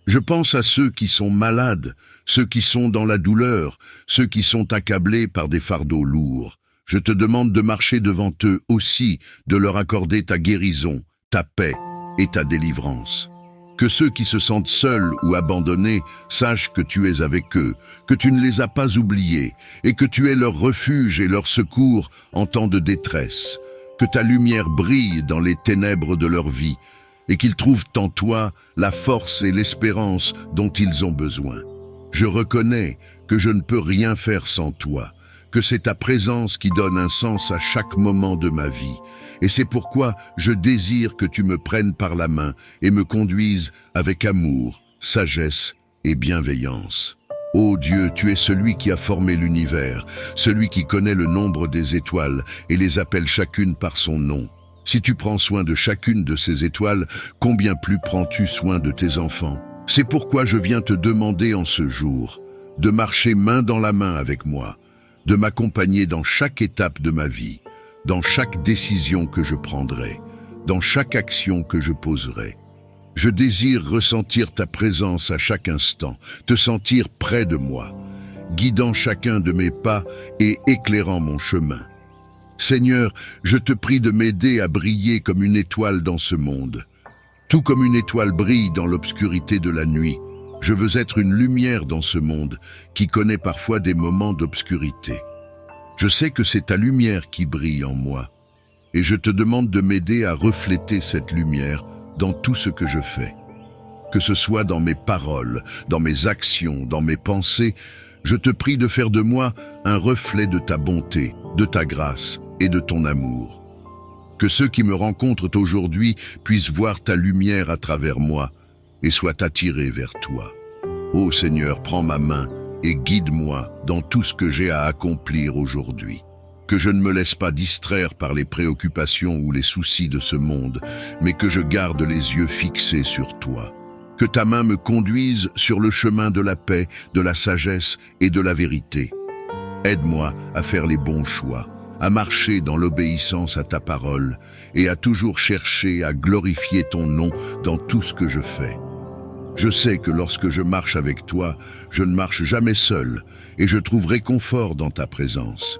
Je pense à ceux qui sont malades, ceux qui sont dans la douleur, ceux qui sont accablés par des fardeaux lourds. Je te demande de marcher devant eux aussi, de leur accorder ta guérison, ta paix et ta délivrance. Que ceux qui se sentent seuls ou abandonnés sachent que tu es avec eux, que tu ne les as pas oubliés et que tu es leur refuge et leur secours en temps de détresse. Que ta lumière brille dans les ténèbres de leur vie et qu'ils trouvent en toi la force et l'espérance dont ils ont besoin. Je reconnais que je ne peux rien faire sans toi, que c'est ta présence qui donne un sens à chaque moment de ma vie. Et c'est pourquoi je désire que tu me prennes par la main et me conduises avec amour, sagesse et bienveillance. Ô Dieu, tu es celui qui a formé l'univers, celui qui connaît le nombre des étoiles et les appelle chacune par son nom. Si tu prends soin de chacune de ces étoiles, combien plus prends-tu soin de tes enfants? C'est pourquoi je viens te demander en ce jour de marcher main dans la main avec moi, de m'accompagner dans chaque étape de ma vie, dans chaque décision que je prendrai, dans chaque action que je poserai. Je désire ressentir ta présence à chaque instant, te sentir près de moi, guidant chacun de mes pas et éclairant mon chemin. Seigneur, je te prie de m'aider à briller comme une étoile dans ce monde. Tout comme une étoile brille dans l'obscurité de la nuit, je veux être une lumière dans ce monde qui connaît parfois des moments d'obscurité. Je sais que c'est ta lumière qui brille en moi, et je te demande de m'aider à refléter cette lumière dans tout ce que je fais. Que ce soit dans mes paroles, dans mes actions, dans mes pensées, je te prie de faire de moi un reflet de ta bonté, de ta grâce et de ton amour. Que ceux qui me rencontrent aujourd'hui puissent voir ta lumière à travers moi et soient attirés vers toi. Ô Seigneur, prends ma main et guide-moi dans tout ce que j'ai à accomplir aujourd'hui. Que je ne me laisse pas distraire par les préoccupations ou les soucis de ce monde, mais que je garde les yeux fixés sur toi. Que ta main me conduise sur le chemin de la paix, de la sagesse et de la vérité. Aide-moi à faire les bons choix, à marcher dans l'obéissance à ta parole et à toujours chercher à glorifier ton nom dans tout ce que je fais. Je sais que lorsque je marche avec toi, je ne marche jamais seul et je trouve réconfort dans ta présence.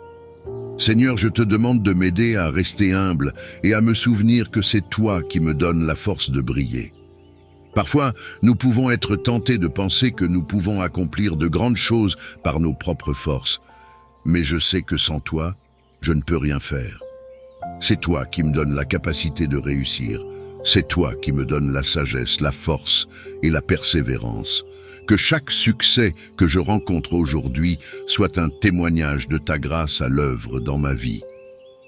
Seigneur, je te demande de m'aider à rester humble et à me souvenir que c'est toi qui me donnes la force de briller. Parfois, nous pouvons être tentés de penser que nous pouvons accomplir de grandes choses par nos propres forces, mais je sais que sans toi, je ne peux rien faire. C'est toi qui me donnes la capacité de réussir. C'est toi qui me donnes la sagesse, la force et la persévérance. Que chaque succès que je rencontre aujourd'hui soit un témoignage de ta grâce à l'œuvre dans ma vie.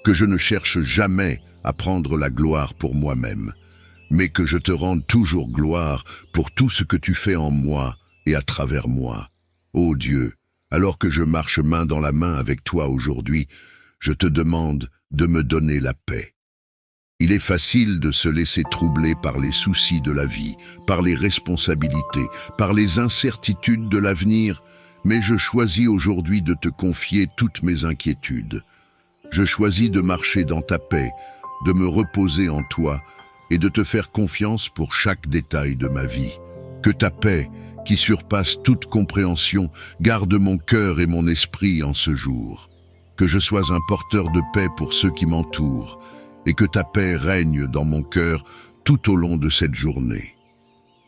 Que je ne cherche jamais à prendre la gloire pour moi-même, mais que je te rende toujours gloire pour tout ce que tu fais en moi et à travers moi. Ô Dieu, alors que je marche main dans la main avec toi aujourd'hui, je te demande de me donner la paix. Il est facile de se laisser troubler par les soucis de la vie, par les responsabilités, par les incertitudes de l'avenir, mais je choisis aujourd'hui de te confier toutes mes inquiétudes. Je choisis de marcher dans ta paix, de me reposer en toi et de te faire confiance pour chaque détail de ma vie. Que ta paix, qui surpasse toute compréhension, garde mon cœur et mon esprit en ce jour. Que je sois un porteur de paix pour ceux qui m'entourent, et que ta paix règne dans mon cœur tout au long de cette journée.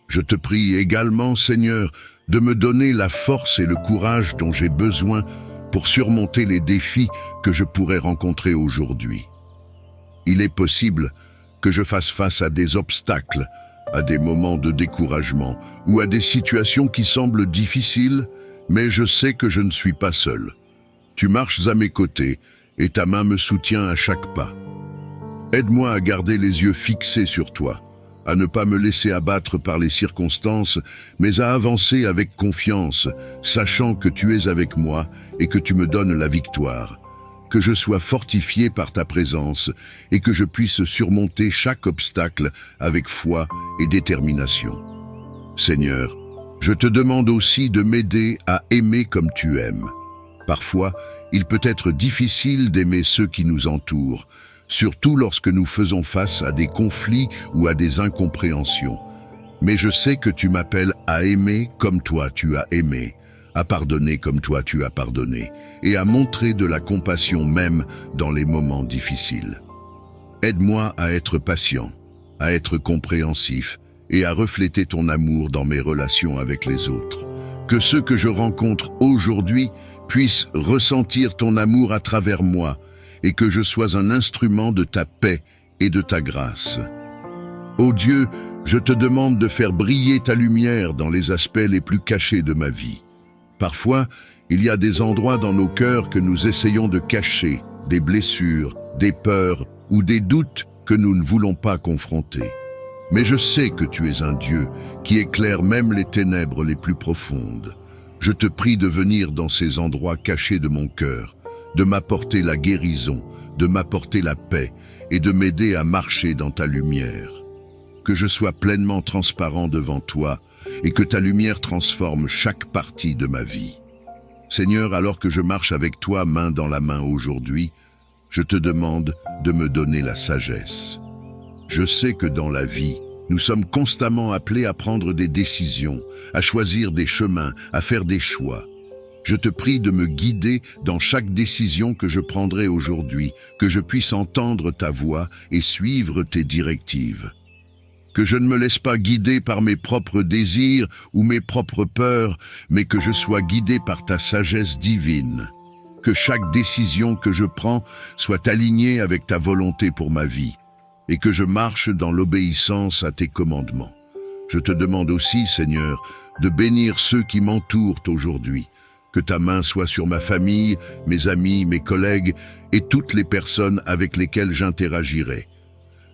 Je te prie également, Seigneur, de me donner la force et le courage dont j'ai besoin pour surmonter les défis que je pourrais rencontrer aujourd'hui. Il est possible que je fasse face à des obstacles, à des moments de découragement ou à des situations qui semblent difficiles, mais je sais que je ne suis pas seul. Tu marches à mes côtés et ta main me soutient à chaque pas. Aide-moi à garder les yeux fixés sur toi, à ne pas me laisser abattre par les circonstances, mais à avancer avec confiance, sachant que tu es avec moi et que tu me donnes la victoire. Que je sois fortifié par ta présence et que je puisse surmonter chaque obstacle avec foi et détermination. Seigneur, je te demande aussi de m'aider à aimer comme tu aimes. Parfois, il peut être difficile d'aimer ceux qui nous entourent, surtout lorsque nous faisons face à des conflits ou à des incompréhensions. Mais je sais que tu m'appelles à aimer comme toi tu as aimé, à pardonner comme toi tu as pardonné, et à montrer de la compassion même dans les moments difficiles. Aide-moi à être patient, à être compréhensif et à refléter ton amour dans mes relations avec les autres. Que ceux que je rencontre aujourd'hui puissent ressentir ton amour à travers moi et que je sois un instrument de ta paix et de ta grâce. Ô Dieu, je te demande de faire briller ta lumière dans les aspects les plus cachés de ma vie. Parfois, il y a des endroits dans nos cœurs que nous essayons de cacher, des blessures, des peurs ou des doutes que nous ne voulons pas confronter. Mais je sais que tu es un Dieu qui éclaire même les ténèbres les plus profondes. Je te prie de venir dans ces endroits cachés de mon cœur, de m'apporter la guérison, de m'apporter la paix et de m'aider à marcher dans ta lumière. Que je sois pleinement transparent devant toi et que ta lumière transforme chaque partie de ma vie. Seigneur, alors que je marche avec toi main dans la main aujourd'hui, je te demande de me donner la sagesse. Je sais que dans la vie, nous sommes constamment appelés à prendre des décisions, à choisir des chemins, à faire des choix. Je te prie de me guider dans chaque décision que je prendrai aujourd'hui, que je puisse entendre ta voix et suivre tes directives. Que je ne me laisse pas guider par mes propres désirs ou mes propres peurs, mais que je sois guidé par ta sagesse divine. Que chaque décision que je prends soit alignée avec ta volonté pour ma vie, et que je marche dans l'obéissance à tes commandements. Je te demande aussi, Seigneur, de bénir ceux qui m'entourent aujourd'hui. Que ta main soit sur ma famille, mes amis, mes collègues et toutes les personnes avec lesquelles j'interagirai.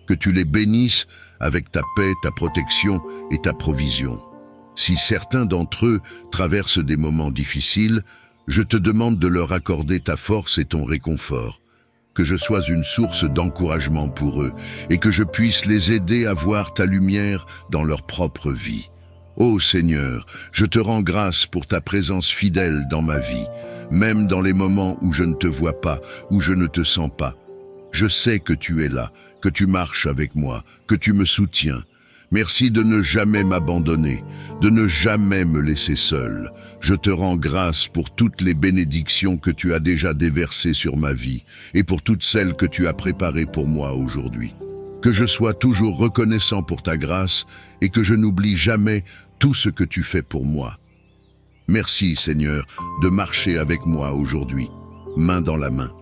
Que tu les bénisses avec ta paix, ta protection et ta provision. Si certains d'entre eux traversent des moments difficiles, je te demande de leur accorder ta force et ton réconfort. Que je sois une source d'encouragement pour eux et que je puisse les aider à voir ta lumière dans leur propre vie. Ô Seigneur, je te rends grâce pour ta présence fidèle dans ma vie, même dans les moments où je ne te vois pas, où je ne te sens pas. Je sais que tu es là, que tu marches avec moi, que tu me soutiens. Merci de ne jamais m'abandonner, de ne jamais me laisser seul. Je te rends grâce pour toutes les bénédictions que tu as déjà déversées sur ma vie et pour toutes celles que tu as préparées pour moi aujourd'hui. Que je sois toujours reconnaissant pour ta grâce et que je n'oublie jamais tout ce que tu fais pour moi. Merci, Seigneur, de marcher avec moi aujourd'hui, main dans la main.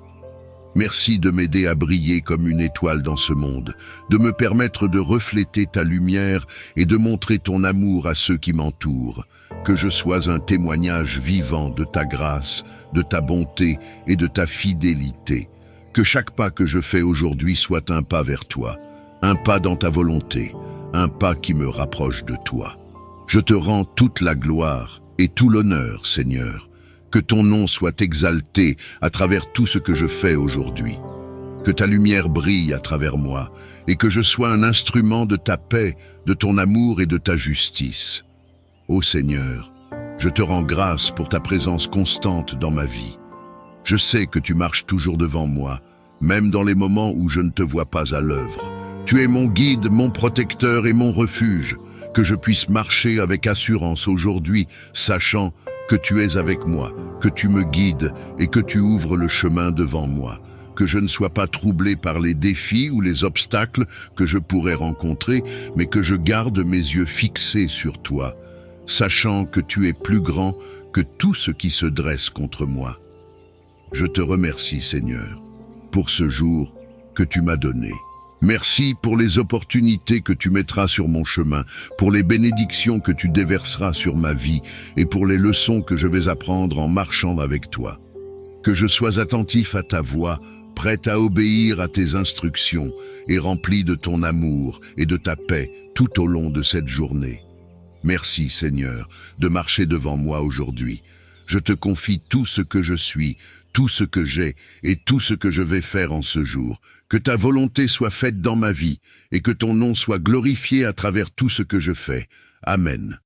Merci de m'aider à briller comme une étoile dans ce monde, de me permettre de refléter ta lumière et de montrer ton amour à ceux qui m'entourent. Que je sois un témoignage vivant de ta grâce, de ta bonté et de ta fidélité. Que chaque pas que je fais aujourd'hui soit un pas vers toi, un pas dans ta volonté, un pas qui me rapproche de toi. Je te rends toute la gloire et tout l'honneur, Seigneur. Que ton nom soit exalté à travers tout ce que je fais aujourd'hui. Que ta lumière brille à travers moi et que je sois un instrument de ta paix, de ton amour et de ta justice. Ô Seigneur, je te rends grâce pour ta présence constante dans ma vie. Je sais que tu marches toujours devant moi, même dans les moments où je ne te vois pas à l'œuvre. Tu es mon guide, mon protecteur et mon refuge. Que je puisse marcher avec assurance aujourd'hui, sachant que tu es avec moi, que tu me guides et que tu ouvres le chemin devant moi. Que je ne sois pas troublé par les défis ou les obstacles que je pourrais rencontrer, mais que je garde mes yeux fixés sur toi, sachant que tu es plus grand que tout ce qui se dresse contre moi. Je te remercie, Seigneur, pour ce jour que tu m'as donné. Merci pour les opportunités que tu mettras sur mon chemin, pour les bénédictions que tu déverseras sur ma vie et pour les leçons que je vais apprendre en marchant avec toi. Que je sois attentif à ta voix, prête à obéir à tes instructions et remplie de ton amour et de ta paix tout au long de cette journée. Merci, Seigneur, de marcher devant moi aujourd'hui. Je te confie tout ce que je suis, tout ce que j'ai et tout ce que je vais faire en ce jour. Que ta volonté soit faite dans ma vie et que ton nom soit glorifié à travers tout ce que je fais. Amen.